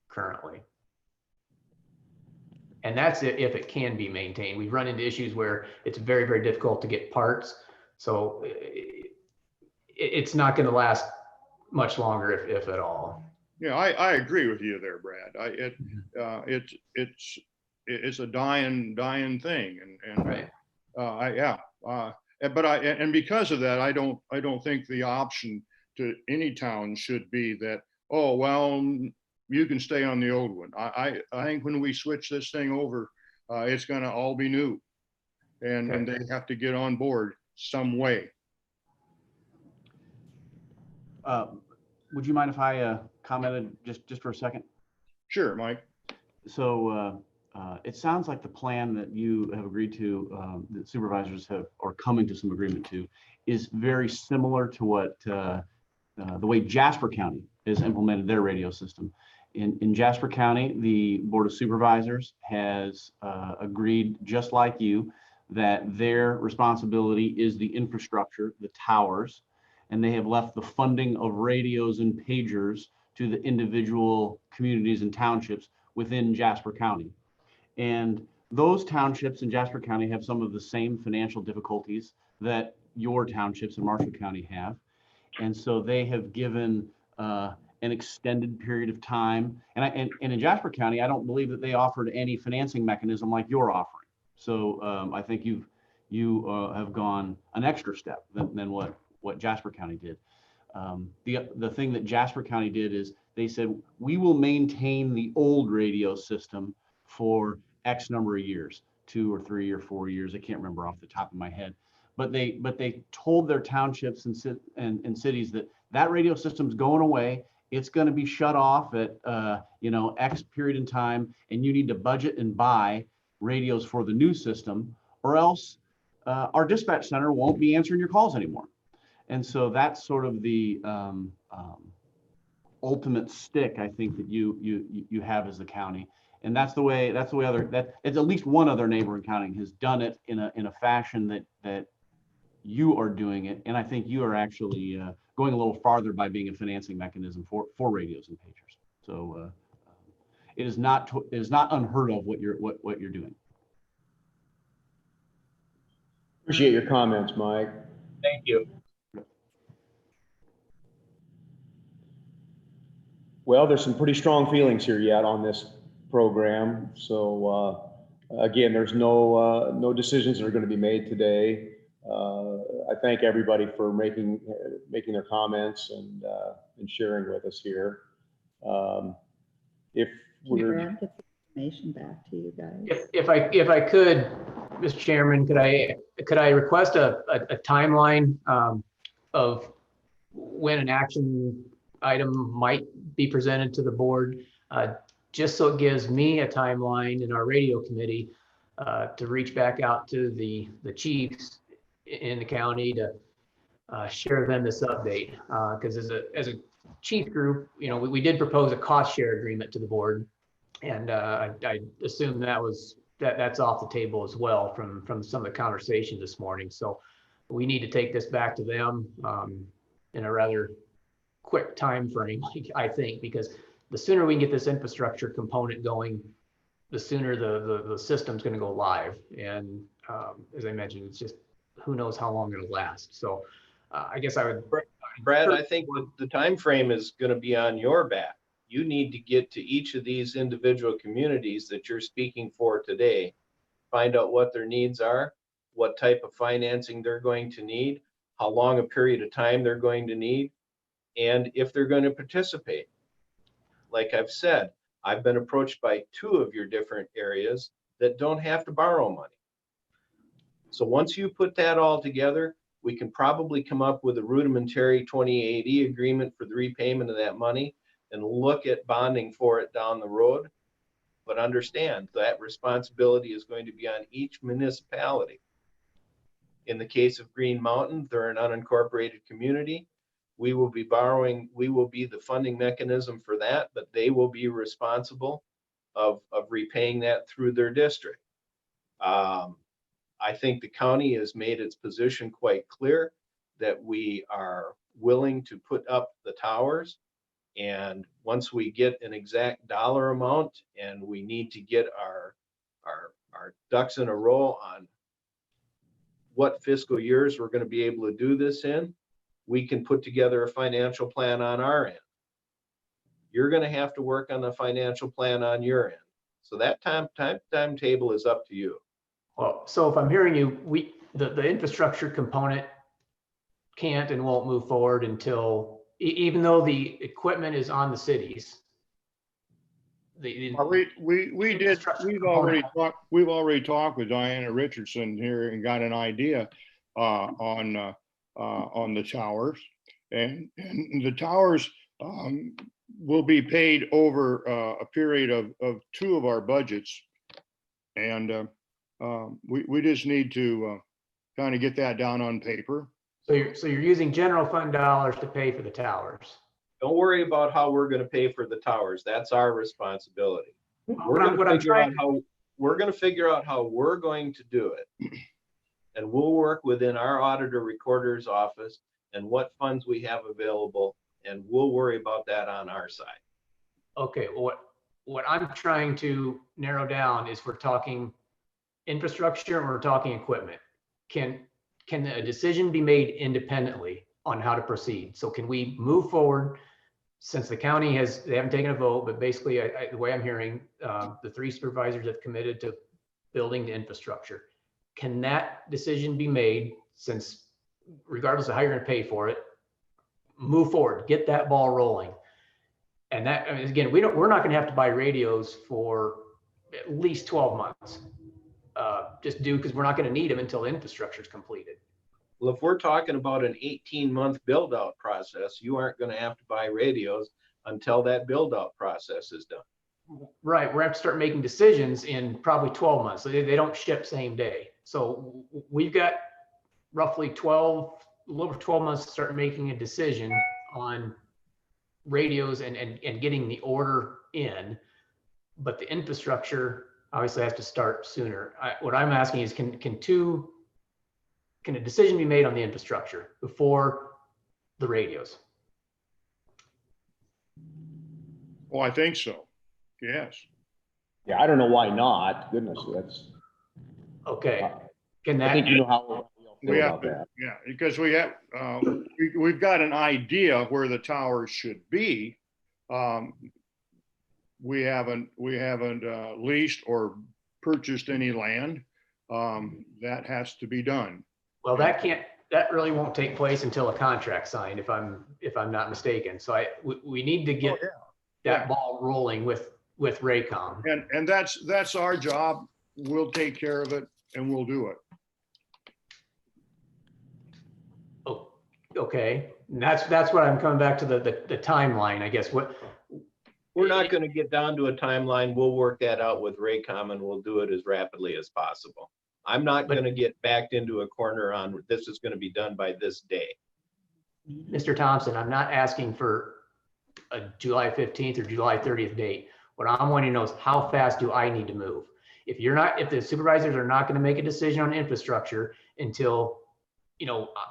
S6: currently. And that's if it can be maintained. We've run into issues where it's very, very difficult to get parts. So it's not going to last much longer, if at all.
S2: Yeah, I agree with you there, Brad. It's a dying thing, and
S6: Right.
S2: And because of that, I don't think the option to any town should be that, oh well, you can stay on the old one. I think when we switch this thing over, it's going to all be new, and they have to get on board some way.
S10: Would you mind if I commented just for a second?
S2: Sure, Mike.
S10: So it sounds like the plan that you have agreed to, that supervisors are coming to some agreement to, is very similar to what the way Jasper County has implemented their radio system. In Jasper County, the Board of Supervisors has agreed, just like you, that their responsibility is the infrastructure, the towers, and they have left the funding of radios and pagers to the individual communities and townships within Jasper County. And those townships in Jasper County have some of the same financial difficulties that your townships in Marshall County have. And so they have given an extended period of time. And in Jasper County, I don't believe that they offered any financing mechanism like you're offering. So I think you have gone an extra step than what Jasper County did. The thing that Jasper County did is they said, we will maintain the old radio system for X number of years, 2 or 3 or 4 years. I can't remember off the top of my head, but they told their townships and cities that radio system's going away. It's going to be shut off at X period in time, and you need to budget and buy radios for the new system, or else our dispatch center won't be answering your calls anymore. And so that's sort of the ultimate stick, I think, that you have as the county, and that's the way it's at least one other neighboring county has done it in a fashion that you are doing it, and I think you are actually going a little farther by being a financing mechanism for radios and pagers. So it is not unheard of what you're doing.
S1: Appreciate your comments, Mike.
S3: Thank you.
S1: Well, there's some pretty strong feelings here yet on this program. So Again, there's no decisions that are going to be made today. I thank everybody for making their comments and sharing with us here. If we're
S4: Brad, get the information back to you guys.
S6: If I could, Mr. Chairman, could I request a timeline of when an action item might be presented to the board, just so it gives me a timeline in our radio committee to reach back out to the chiefs in the county to share them this update. Because as a chief group, you know, we did propose a cost share agreement to the board, and I assume that's off the table as well from some of the conversation this morning. So we need to take this back to them in a rather quick time frame, I think, because the sooner we can get this infrastructure component going, the sooner the system's going to go live. And as I mentioned, it's just who knows how long it'll last. So I guess I would.
S3: Brad, I think the time frame is going to be on your back. You need to get to each of these individual communities that you're speaking for today, find out what their needs are, what type of financing they're going to need, how long a period of time they're going to need, and if they're going to participate. Like I've said, I've been approached by 2 of your different areas that don't have to borrow money. So once you put that all together, we can probably come up with a rudimentary 2080 agreement for the repayment of that money and look at bonding for it down the road. But understand that responsibility is going to be on each municipality. In the case of Green Mountain, they're an unincorporated community. We will be the funding mechanism for that, but they will be responsible of repaying that through their district. I think the county has made its position quite clear that we are willing to put up the towers. And once we get an exact dollar amount and we need to get our ducks in a row on what fiscal years we're going to be able to do this in, we can put together a financial plan on our end. You're going to have to work on the financial plan on your end. So that timetable is up to you.
S6: Well, so if I'm hearing you, the infrastructure component can't and won't move forward until, even though the equipment is on the cities.
S2: We've already talked with Diana Richardson here and got an idea on the towers, and the towers will be paid over a period of 2 of our budgets, and we just need to kind of get that down on paper.
S6: So you're using general fund dollars to pay for the towers.
S3: Don't worry about how we're going to pay for the towers. That's our responsibility. We're going to figure out how we're going to do it. And we'll work within our auditor recorder's office and what funds we have available, and we'll worry about that on our side.
S6: Okay, well, what I'm trying to narrow down is we're talking infrastructure and we're talking equipment. Can a decision be made independently on how to proceed? So can we move forward, since the county they haven't taken a vote, but basically the way I'm hearing, the 3 supervisors have committed to building the infrastructure. Can that decision be made, since regardless of how you're going to pay for it, move forward, get that ball rolling? And that, I mean, again, we're not going to have to buy radios for at least 12 months. Because we're not going to need them until the infrastructure is completed.
S3: Well, if we're talking about an 18-month build out process, you aren't going to have to buy radios until that build out process is done.
S6: Right. We're going to have to start making decisions in probably 12 months. So they don't ship same day. So we've got roughly a little over 12 months to start making a decision on radios and getting the order in. But the infrastructure obviously has to start sooner. What I'm asking is, can a decision be made on the infrastructure before the radios?
S2: Well, I think so. Yes.
S1: Yeah, I don't know why not. Goodness, that's.
S6: Okay. Can that?
S1: I think you know how
S2: We have to, yeah, because we have we've got an idea where the towers should be. We haven't leased or purchased any land. That has to be done.
S6: Well, that really won't take place until a contract signed, if I'm not mistaken. So we need to get that ball rolling with Raycom.
S2: And that's our job. We'll take care of it and we'll do it.
S6: Oh, okay. And that's what I'm coming back to the timeline, I guess.
S3: We're not going to get down to a timeline. We'll work that out with Raycom and we'll do it as rapidly as possible. I'm not going to get backed into a corner on this is going to be done by this day.
S6: Mr. Thompson, I'm not asking for a July 15th or July 30th date. What I'm wanting to know is how fast do I need to move? If the supervisors are not going to make a decision on infrastructure until,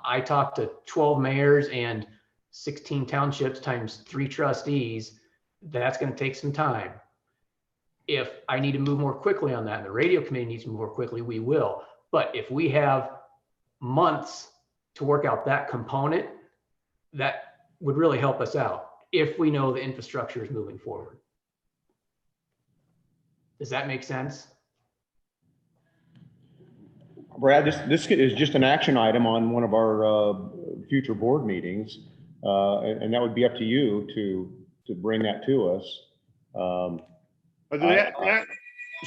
S6: I talked to 12 mayors and 16 townships times 3 trustees, that's going to take some time. If I need to move more quickly on that and the radio committee needs to move more quickly, we will. But if we have months to work out that component, that would really help us out if we know the infrastructure is moving forward. Does that make sense?
S1: Brad, this is just an action item on one of our future board meetings, and that would be up to you to bring that to us.
S2: But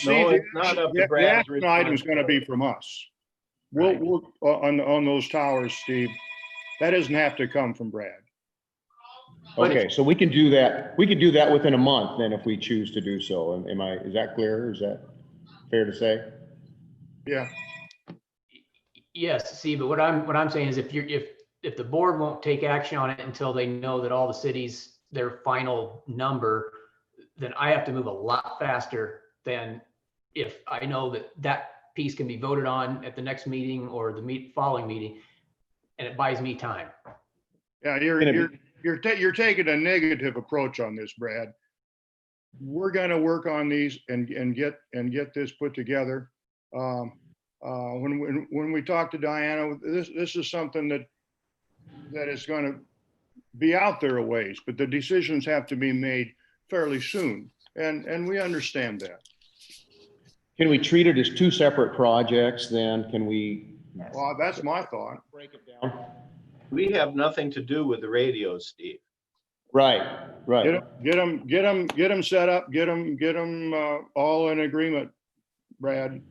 S3: No, it's not up to
S2: the
S3: Brad's
S2: action item is going to be from us. We'll on those towers, Steve. That doesn't have to come from Brad.
S1: Okay, so we can do that. We could do that within a month then if we choose to do so. Is that clear? Is that fair to say?
S2: Yeah.
S6: Yes, see, but what I'm saying is if the board won't take action on it until they know that all the cities, their final number, then I have to move a lot faster than if I know that piece can be voted on at the next meeting or the following meeting, and it buys me time.
S2: Yeah, you're taking a negative approach on this, Brad. We're going to work on these and get this put together. When we talk to Diana, this is something that is going to be out there a ways, but the decisions have to be made fairly soon, and we understand that.
S1: Can we treat it as 2 separate projects then? Can we?
S2: Well, that's my thought.
S1: Break it down.
S3: We have nothing to do with the radios, Steve.
S1: Right.
S2: Get them set up. Get them all in agreement, Brad,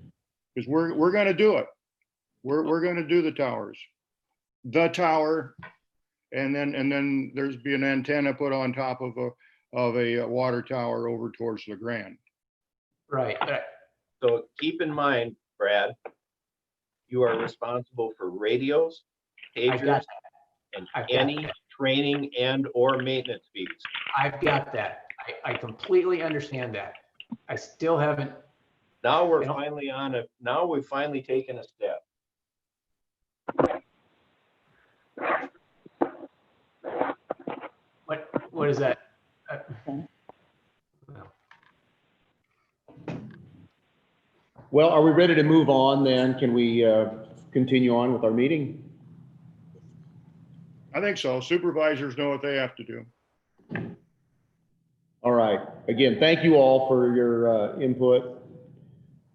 S2: because we're going to do it. We're going to do the tower, and then there's be an antenna put on top of a water tower over towards the Grand.
S6: Right.
S3: So keep in mind, Brad, you are responsible for radios, pagers, and any training and or maintenance fees.
S6: I've got that. I completely understand that. I still haven't.
S3: Now we're finally now we've finally taken a step.
S6: What is that?
S1: Well, are we ready to move on then? Can we continue on with our meeting?
S2: I think so. Supervisors know what they have to do.
S1: All right. Again, thank you all for your input.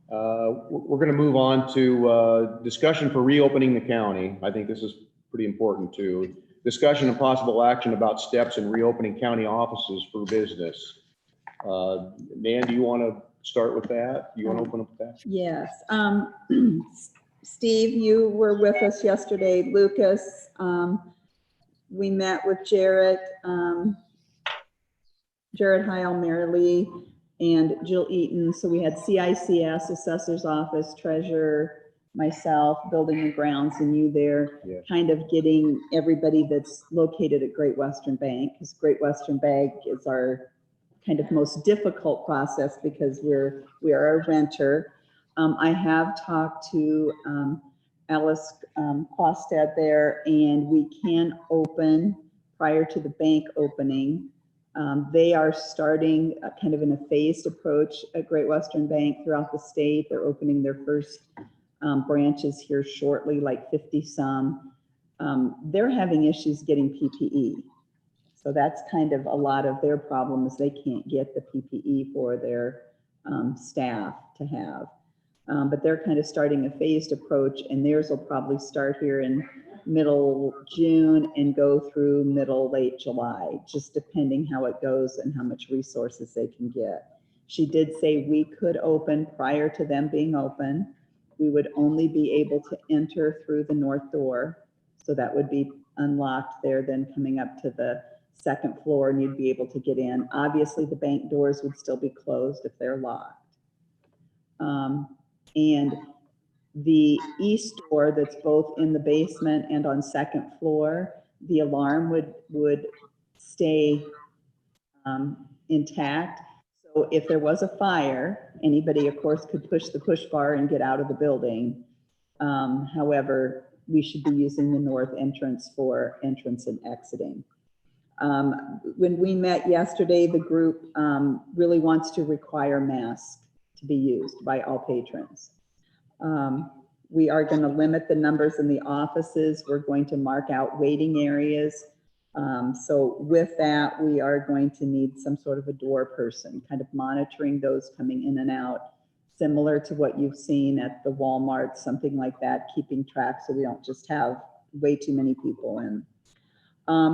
S1: We're going to move on to discussion for reopening the county. I think this is pretty important too. Discussion and possible action about steps in reopening county offices for business. Nan, do you want to start with that? You want to open up with that?
S4: Yes. Steve, you were with us yesterday. Lucas, we met with Jarrett Heil, Mary Lee, and Jill Eaton. So we had CICS, Assessor's Office, Treasurer, myself, Building and Grounds, and you there,
S1: Yes.
S4: kind of getting everybody that's located at Great Western Bank, because Great Western Bank is our kind of most difficult process because we are a renter. I have talked to Alice Quastad there, and we can open prior to the bank opening. They are starting kind of in a phased approach at Great Western Bank throughout the state. They're opening their first branches here shortly, like 50 some. They're having issues getting PPE. So that's kind of a lot of their problem is they can't get the PPE for their staff to have. But they're kind of starting a phased approach, and theirs will probably start here in middle June and go through late July, just depending how it goes and how much resources they can get. She did say we could open prior to them being open. We would only be able to enter through the north door. So that would be unlocked there, then coming up to the second floor, and you'd be able to get in. Obviously, the bank doors would still be closed if they're locked. And the east door that's both in the basement and on second floor, the alarm would stay intact. So if there was a fire, anybody, of course, could push the push bar and get out of the building. However, we should be using the north entrance for entrance and exiting. When we met yesterday, the group really wants to require masks to be used by all patrons. We are going to limit the numbers in the offices. We're going to mark out waiting areas. So with that, we are going to need some sort of a door person, kind of monitoring those coming in and out, similar to what you've seen at the Walmart, something like that, keeping track so we don't just have way too many people in.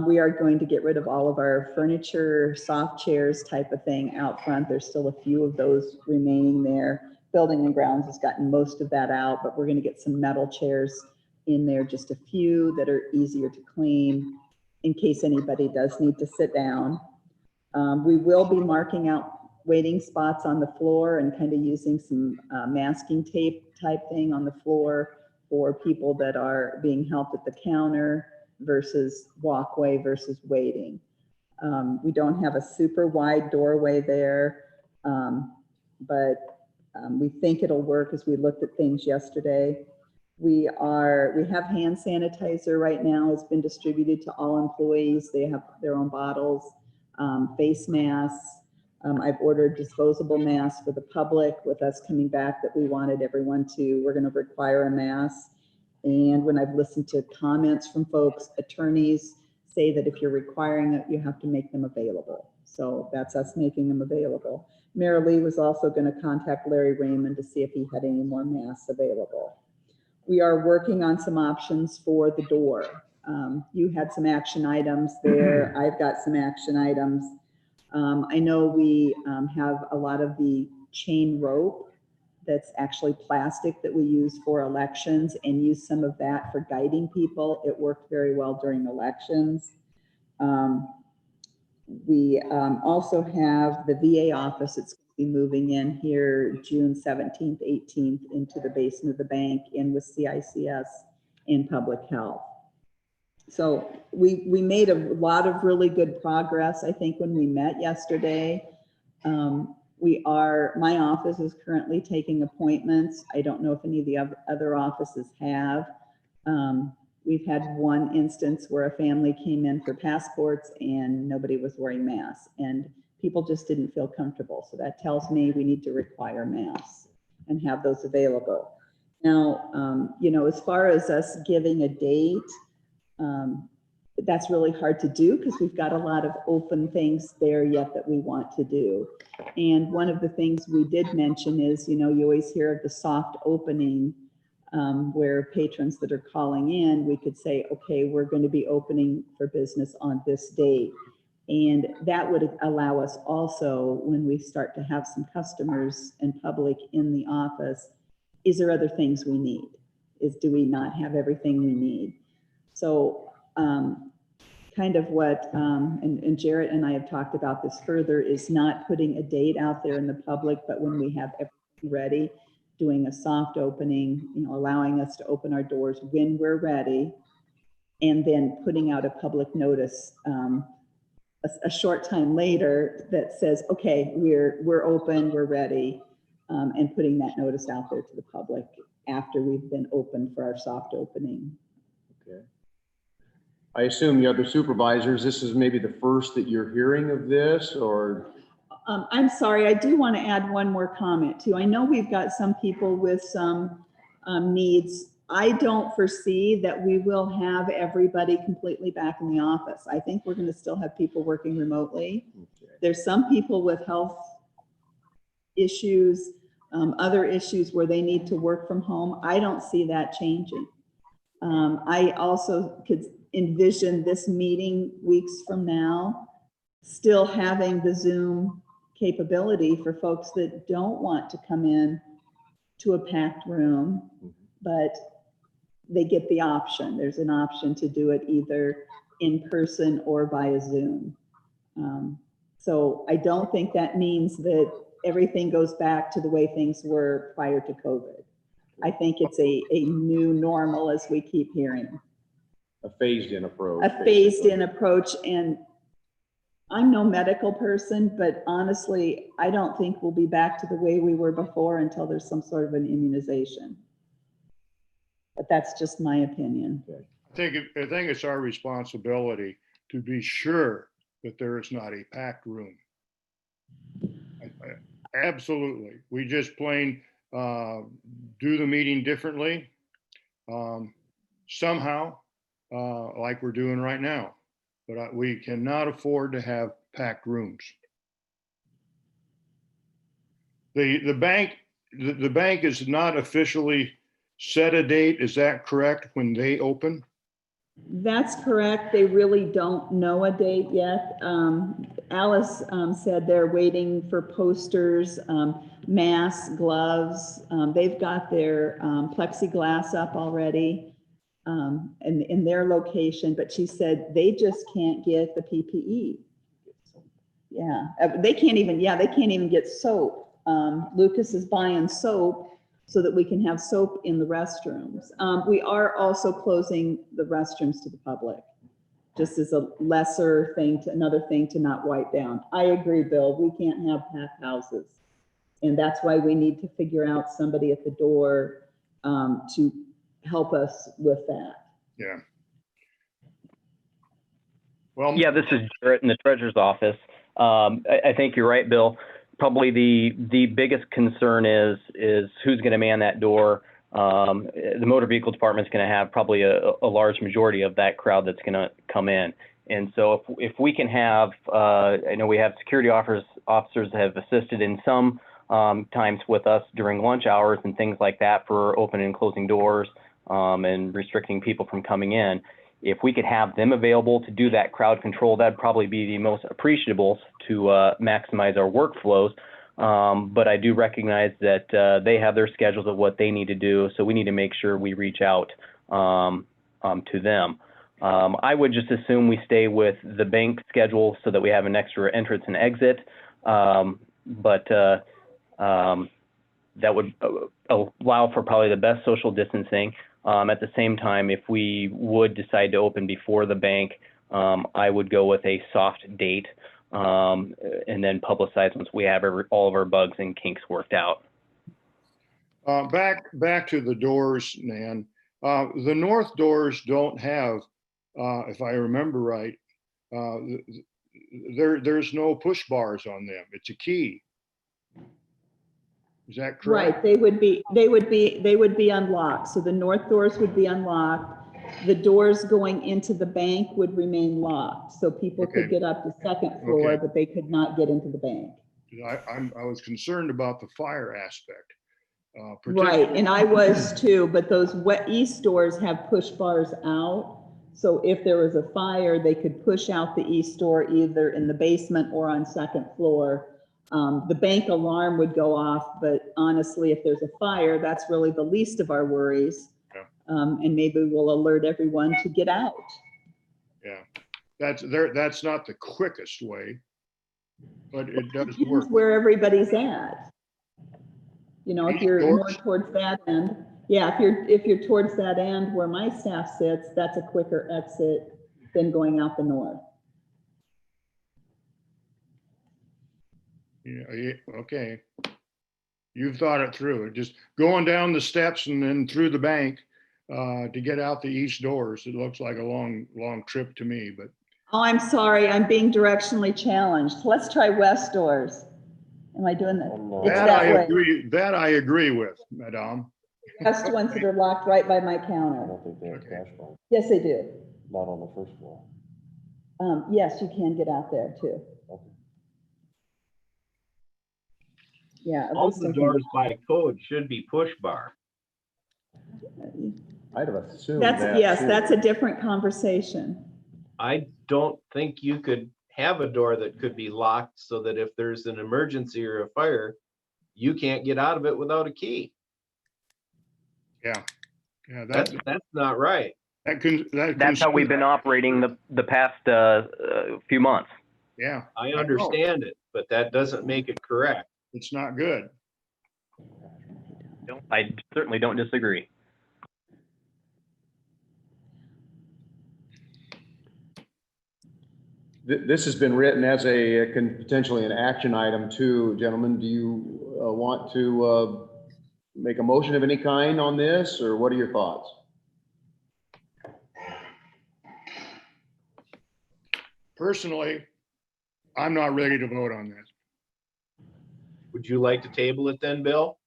S4: We are going to get rid of all of our furniture, soft chairs type of thing out front. There's still a few of those remaining there. Building and Grounds has gotten most of that out, but we're going to get some metal chairs in there, just a few that are easier to clean in case anybody does need to sit down. We will be marking out waiting spots on the floor and kind of using some masking tape type thing on the floor for people that are being helped at the counter versus walkway versus waiting. We don't have a super wide doorway there, but we think it'll work as we looked at things yesterday. We have hand sanitizer right now. It's been distributed to all employees. They have their own bottles, face masks. I've ordered disposable masks for the public. With us coming back that we wanted everyone to, we're going to require a mask. And when I've listened to comments from folks, attorneys say that if you're requiring it, you have to make them available. So that's us making them available. Mary Lee was also going to contact Larry Raymond to see if he had any more masks available. We are working on some options for the door. You had some action items there. I've got some action items. I know we have a lot of the chain rope that's actually plastic that we use for elections, and use some of that for guiding people. It worked very well during elections. We also have the VA office. It's going to be moving in here June 17th, 18th into the basement of the bank, in with CICS and public health. So we made a lot of really good progress, I think, when we met yesterday. My office is currently taking appointments. I don't know if any of the other offices have. We've had one instance where a family came in for passports and nobody was wearing masks, and people just didn't feel comfortable. So that tells me we need to require masks and have those available. Now, as far as us giving a date, that's really hard to do because we've got a lot of open things there yet that we want to do. And one of the things we did mention is, you always hear of the soft opening where patrons that are calling in, we could say, okay, we're going to be opening for business on this date. And that would allow us also, when we start to have some customers and public in the office, is there other things we need? Do we not have everything we need? So kind of what, and Jarrett and I have talked about this further, is not putting a date out there in the public, but when we have everything ready, doing a soft opening, allowing us to open our doors when we're ready, and then putting out a public notice a short time later that says, okay, we're open, we're ready, and putting that notice out there to the public after we've been open for our soft opening.
S1: Okay. I assume the other supervisors, this is maybe the first that you're hearing of this, or?
S4: I'm sorry, I do want to add one more comment too. I know we've got some people with some needs. I don't foresee that we will have everybody completely back in the office. I think we're going to still have people working remotely. Okay. There's some people with health issues Other issues where they need to work from home, I don't see that changing. I also could envision this meeting weeks from now still having the Zoom capability for folks that don't want to come in to a packed room, but they get the option. There's an option to do it either in person or via Zoom. So I don't think that means that everything goes back to the way things were prior to COVID. I think it's a new normal, as we keep hearing.
S1: A phased-in approach.
S4: A phased-in approach, and I'm no medical person, but honestly, I don't think we'll be back to the way we were before until there's some sort of an immunization. But that's just my opinion.
S2: I think it's our responsibility to be sure that there is not a packed room. Absolutely. We just plain do the meeting differently somehow, like we're doing right now. But we cannot afford to have packed rooms. The bank is not officially set a date. Is that correct, when they open?
S4: That's correct. They really don't know a date yet. Alice said they're waiting for posters, masks, gloves. They've got their plexiglass up already in their location, but she said they just can't get the PPE. Yeah, they can't even get soap. Lucas is buying soap so that we can have soap in the restrooms. We are also closing the restrooms to the public, just as a lesser thing, another thing to not wipe down. I agree, Bill, we can't have packed houses. And that's why we need to figure out somebody at the door to help us with that.
S2: Yeah. Well,
S11: Yeah, this is Jarrett in the treasurer's office. I think you're right, Bill. Probably the biggest concern is who's going to man that door. The motor vehicle department is going to have probably a large majority of that crowd that's going to come in. And so if we can have, I know we have security officers that have assisted in some times with us during lunch hours and things like that for opening and closing doors and restricting people from coming in. If we could have them available to do that crowd control, that'd probably be the most appreciable to maximize our workflows. But I do recognize that they have their schedules of what they need to do, so we need to make sure we reach out to them. I would just assume we stay with the bank schedule so that we have an extra entrance and exit, but that would allow for probably the best social distancing. At the same time, if we would decide to open before the bank, I would go with a soft date and then publicize once we have all of our bugs and kinks worked out.
S2: Back to the doors, Nan. The north doors don't have, if I remember right, there's no push bars on them. It's a key. Is that correct?
S4: Right, they would be unlocked. So the north doors would be unlocked. The doors going into the bank would remain locked. So people could get up to second floor, but they could not get into the bank.
S2: I was concerned about the fire aspect.
S4: Right, and I was too, but those east doors have push bars out. So if there was a fire, they could push out the east door either in the basement or on second floor. The bank alarm would go off, but honestly, if there's a fire, that's really the least of our worries.
S2: Yeah.
S4: And maybe we'll alert everyone to get out.
S2: Yeah, that's not the quickest way, but it does
S4: Depends
S2: work.
S4: where everybody's at. You know, if you're more towards that end, yeah, if you're towards that end where my staff sits, that's a quicker exit than going out the north.
S2: Yeah, okay. You've thought it through. Just going down the steps and then through the bank to get out the east doors. It looks like a long trip to me, but.
S4: Oh, I'm sorry. I'm being directionally challenged. Let's try west doors. Am I doing that? It's that way.
S2: That I agree with, Madame.
S4: West ones that are locked right by my counter.
S12: I don't think they have cash phones.
S4: Yes, they do.
S12: Not on the first floor.
S4: Yes, you can get out there too.
S12: Okay.
S4: Yeah. at
S3: All
S4: least
S3: the
S4: I think-
S3: doors by code should be push bar.
S1: I'd have assumed that.
S4: Yes,
S1: too.
S4: that's a different conversation.
S3: I don't think you could have a door that could be locked so that if there's an emergency or a fire, you can't get out of it without a key.
S2: Yeah, yeah,
S3: That's not right.
S11: That's how we've been operating the past few months.
S2: Yeah,
S3: I
S2: know.
S3: understand it, but that doesn't make it correct.
S2: It's not good.
S11: I certainly don't disagree.
S1: This has been written as potentially an action item too, gentlemen. Do you want to make a motion of any kind on this, or what are your thoughts?
S2: Personally, I'm not ready to vote on this.
S3: Would you like to table it then, Bill?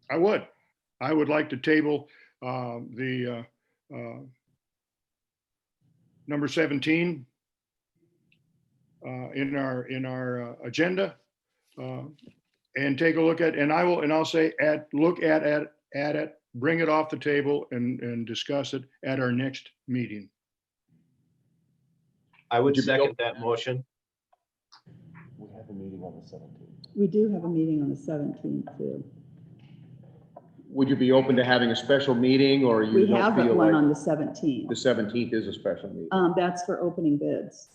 S2: I would like to table the number 17 in our agenda and take a look at, and I'll say look at it, bring it off the table and discuss it at our next meeting.
S3: I would second that motion.
S12: We have a meeting on the 17th.
S4: We do have a meeting on the 17th too.
S1: Would you be open to having a special meeting, or you
S4: We
S1: don't
S4: have
S1: feel
S4: one
S1: like
S4: on the 17th.
S1: the 17th is a special meeting?
S4: That's for opening bids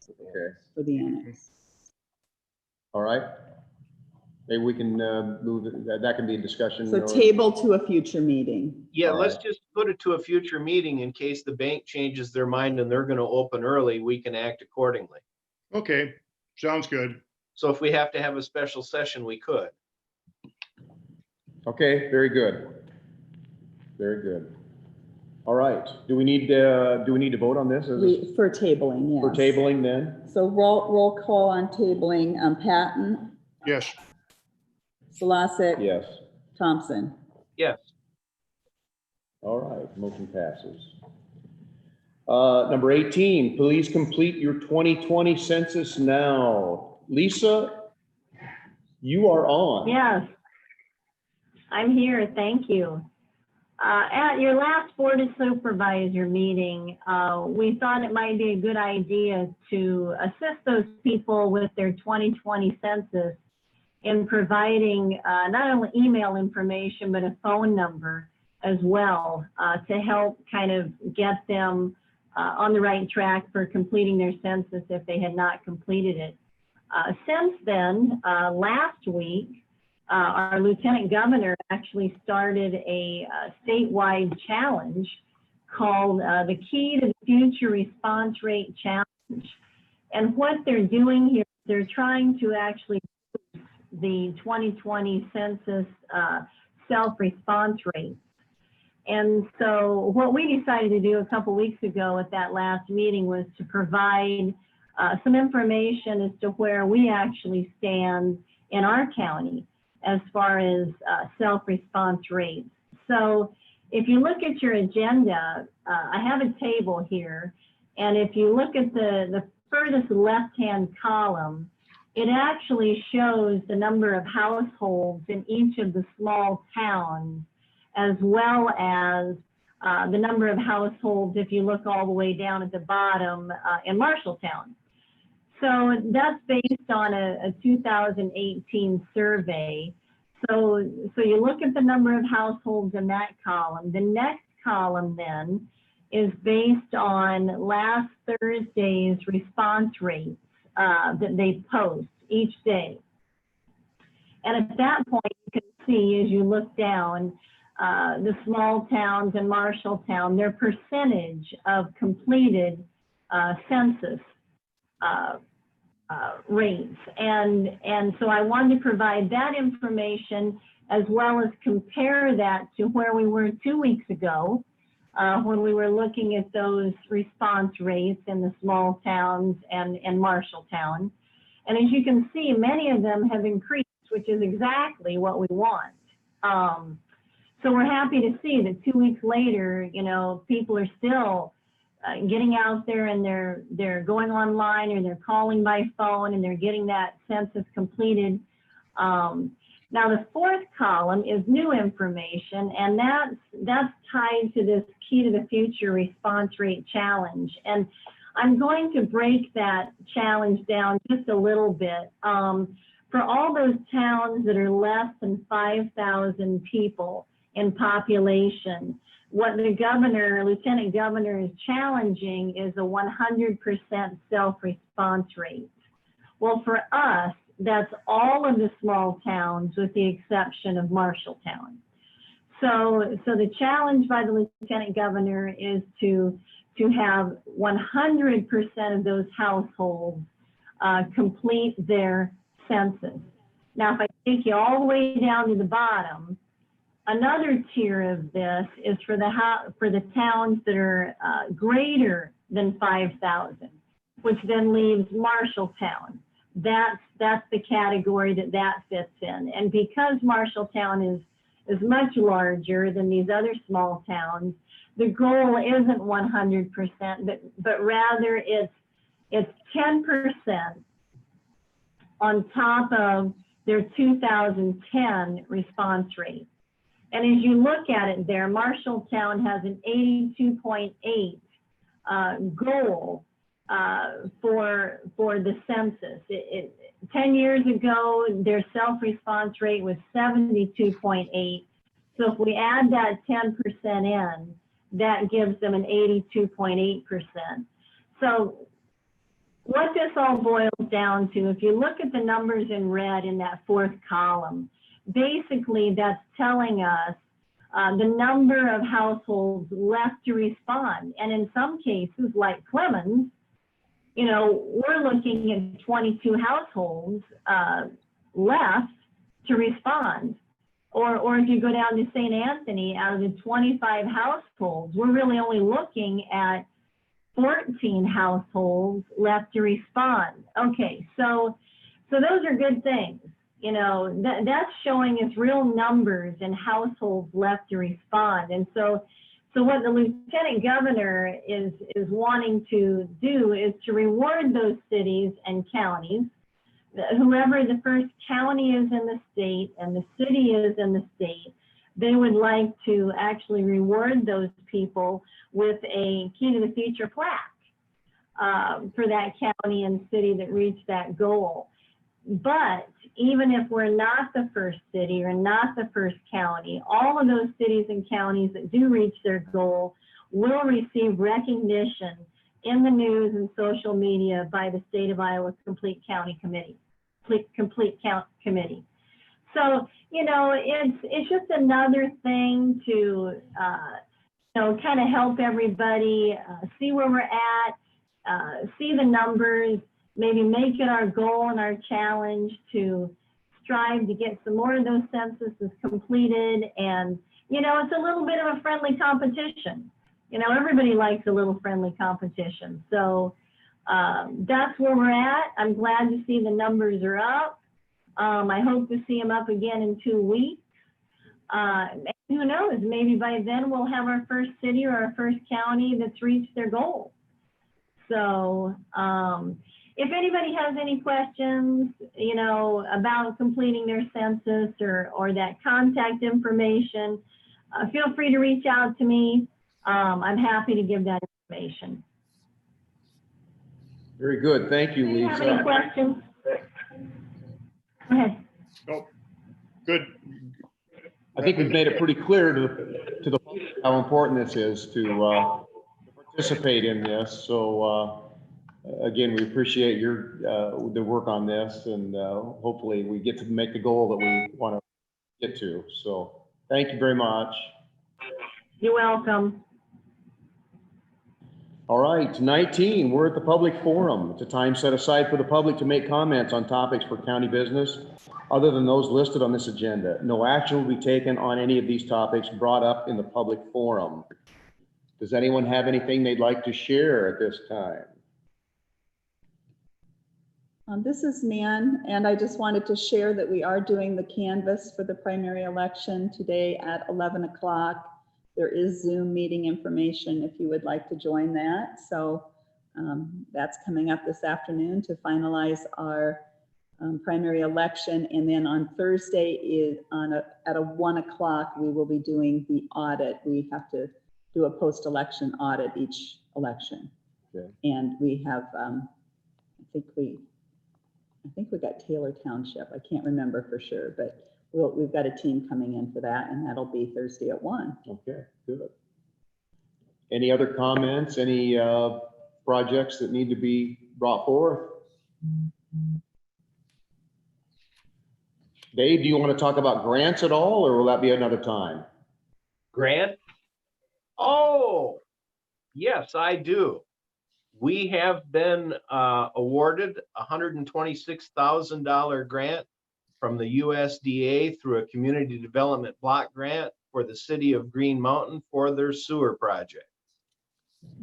S1: Okay,
S4: for the annex.
S1: all right. Maybe we can move that can be a discussion.
S4: So table to a future meeting.
S3: Yeah,
S1: All
S3: let's
S1: right.
S3: just put it to a future meeting in case the bank changes their mind and they're gonna open early, we can act accordingly.
S2: Okay, sounds good.
S3: So if we have to have a special session, we could.
S1: Okay, very good. Very good. All right. Do we need to vote on this?
S4: For tabling, yes.
S1: For tabling then?
S4: So roll call on tabling, Patton,
S2: Yes.
S4: Solosik.
S1: Yes.
S4: Thompson.
S3: Yes.
S1: All right, motion passes. Number 18, please complete your 2020 census now. Lisa, you are on.
S13: Yes, I'm here. Thank you. At your last Board of Supervisor meeting, we thought it might be a good idea to assist those people with their 2020 census in providing not only email information, but a phone number as well to help kind of get them on the right track for completing their census if they had not completed it. Since then, last week, our Lieutenant Governor actually started a statewide challenge called the Key to the Future Response Rate Challenge. And what they're doing here, they're trying to actually boost the 2020 census self-response rate. And so what we decided to do a couple weeks ago at that last meeting was to provide some information as to where we actually stand in our county as far as self-response rates. So if you look at your agenda, I have a table here, and if you look at the furthest left-hand column, it actually shows the number of households in each of the small towns, as well as the number of households, if you look all the way down at the bottom in Marshalltown. So that's based on a 2018 survey. So you look at the number of households in that column. The next column then is based on last Thursday's response rates that they post each day. And at that point, you can see as you look down, the small towns in Marshalltown, their percentage of completed census rates. And so I wanted to provide that information as well as compare that to where we were 2 weeks ago when we were looking at those response rates in the small towns and Marshalltown. And as you can see, many of them have increased, which is exactly what we want. So we're happy to see that 2 weeks later, you know, people are still getting out there and they're going online or they're calling by phone and they're getting that census completed. Now the fourth column is new information, and that's tied to this Key to the Future response rate challenge. And I'm going to break that challenge down just a little bit. For all those towns that are less than 5,000 people in population, what the governor, lieutenant governor, is challenging is a 100% self-response rate. Well, for us, that's all of the small towns with the exception of Marshalltown. So the challenge by the lieutenant governor is to have 100% of those households complete their census. Now, if I take you all the way down to the bottom, another tier of this is for the towns that are greater than 5,000, which then leaves Marshalltown. That's the category that fits in. And because Marshalltown is much larger than these other small towns, the goal isn't 100%, but rather it's 10% on top of their 2010 response rate. And as you look at it there, Marshalltown has an 82.8 goal for the census. 10 years ago, their self-response rate was 72.8. So if we add that 10% in, that gives them an 82.8%. So what this all boils down to, if you look at the numbers in red in that fourth column, basically that's telling us the number of households left to respond. And in some cases, like Clemens, you know, we're looking at 22 households left to respond. Or if you go down to St. Anthony, out of the 25 households, we're really only looking at 14 households left to respond. Okay, so those are good things. You know, that's showing us real numbers and households left to respond. And so what the lieutenant governor is wanting to do is to reward those cities and counties, whoever the first county is in the state and the city is in the state, they would like to actually reward those people with a Key to the Future plaque for that county and city that reached that goal. But even if we're not the first city or not the first county, all of those cities and counties that do reach their goal will receive recognition in the news and social media by the State of Iowa Complete Count Committee. So, you know, it's just another thing to, you know, kind of help everybody see where we're at, see the numbers, maybe make it our goal and our challenge to strive to get some more of those censuses completed. And, you know, it's a little bit of a friendly competition. You know, everybody likes a little friendly competition. So that's where we're at. I'm glad to see the numbers are up. I hope to see them up again in 2 weeks. And who knows, maybe by then we'll have our first city or our first county that's reached their goal. So if anybody has any questions, you know, about completing their census or that contact information, feel free to reach out to me. I'm happy to give that information.
S1: Very good. Thank you,
S13: Do you have
S1: Lisa.
S13: any questions? Go ahead.
S2: Oh, good.
S1: I think we've made it pretty clear to the public how important this is to participate in this. So again, we appreciate your the work on this, and hopefully we get to make the goal that we want to get to. So thank you very much.
S13: You're welcome.
S1: All right, 19, we're at the public forum. It's a time set aside for the public to make comments on topics for county business other than those listed on this agenda. No action will be taken on any of these topics brought up in the public forum. Does anyone have anything they'd like to share at this time?
S4: This is Nan, and I just wanted to share that we are doing the canvass for the primary election today at 11 o'clock. There is Zoom meeting information if you would like to join that. So that's coming up this afternoon to finalize our primary election. And then on Thursday at 1 o'clock, we will be doing the audit. We have to do a post-election audit each election.
S1: Okay.
S4: And we have, I think we got Taylor Township. I can't remember for sure, but we've got a team coming in for that, and that'll be Thursday at 1.
S1: Okay, good. Any other comments? Any projects that need to be brought forth? Dave, do you want to talk about grants at all, or will that be another time?
S3: Grant? Oh, yes, I do. We have been awarded a $126,000 grant from the USDA through a community development block grant for the city of Green Mountain for their sewer project.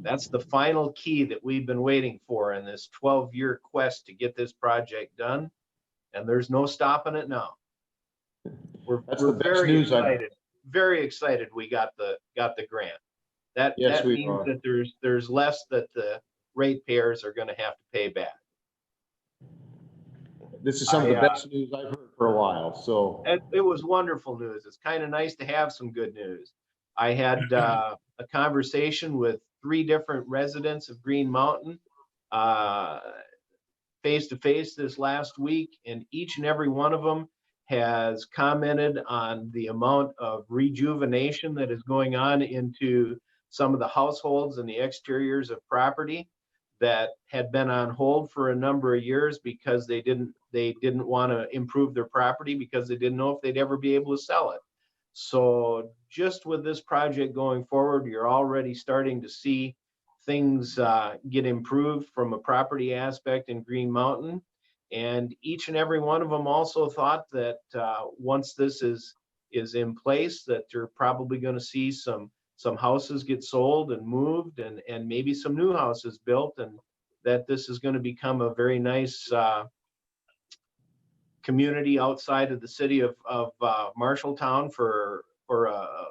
S3: That's the final key that we've been waiting for in this 12-year quest to get this project done. And there's no stopping it now. We're very excited. Very excited we got the grant. That means that there's less that the ratepayers are going to have to pay back.
S1: This is some of the best news I've heard for a while. So
S3: it was wonderful news. It's kind of nice to have some good news. I had a conversation with 3 different residents of Green Mountain face to face this last week, and each and every one of them has commented on the amount of rejuvenation that is going on into some of the households and the exteriors of property that had been on hold for a number of years because they didn't want to improve their property because they didn't know if they'd ever be able to sell it. So just with this project going forward, you're already starting to see things get improved from a property aspect in Green Mountain. And each and every one of them also thought that once this is in place, that you're probably going to see some houses get sold and moved and maybe some new houses built, and that this is going to become a very nice community outside of the city of Marshalltown for a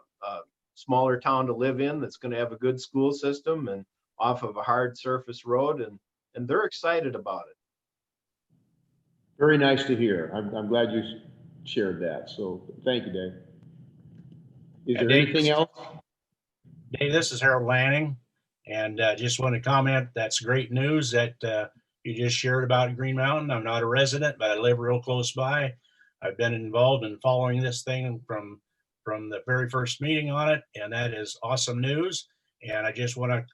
S3: smaller town to live in that's going to have a good school system and off of a hard surface road, and they're excited about it.
S1: very nice to hear. I'm glad you shared that. So thank you, Dave. Is there anything else?
S7: Dave, this is Harold Lanning, and just want to comment, that's great news that you just shared about Green Mountain. I'm not a resident, but I live real close by. I've been involved in following this thing from the very first meeting on it, and that is awesome news. And I just want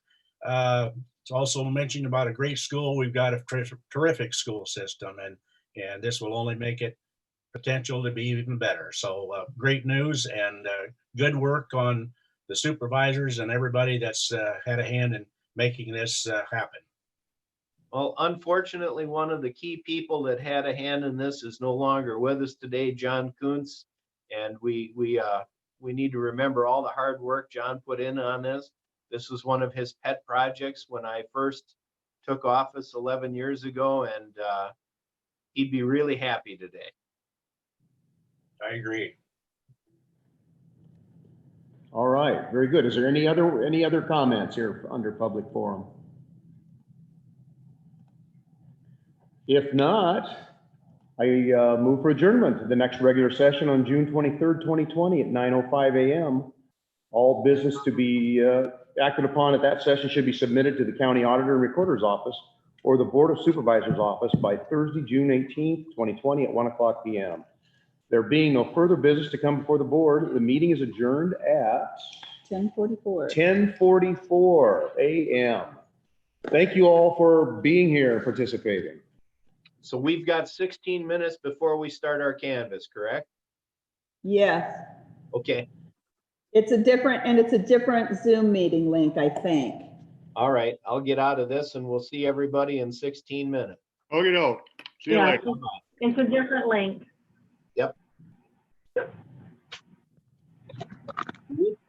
S7: to also mention about a great school. We've got a terrific school system, and this will only make it potential to be even better. So great news, and good work on the supervisors and everybody that's had a hand in making this happen.
S3: Well, unfortunately, one of the key people that had a hand in this is no longer with us today, John Kuntz, and we need to remember all the hard work John put in on this. This was one of his pet projects when I first took office 11 years ago, and he'd be really happy today.
S7: I agree.
S1: All right, very good. Is there any other comments here under public forum? If not, I move for adjournment to the next regular session on June 23rd, 2020 at 9:05 a.m. All business to be acted upon at that session should be submitted to the county auditor and recorder's office or the Board of Supervisors office by Thursday, June 18th, 2020 at 1:00 p.m. There being no further business to come before the board, the meeting is adjourned at 10:44 a.m. Thank you all for being here and participating.
S3: So we've got 16 minutes before we start our canvas, correct?
S4: Yes.
S3: Okay.
S4: It's a different Zoom meeting link, I think.
S3: All right. I'll get out of this and we'll see everybody in 16 minutes.
S2: Okay, no. See you
S13: Yeah,
S2: later.
S13: it's a different link.
S3: Yep.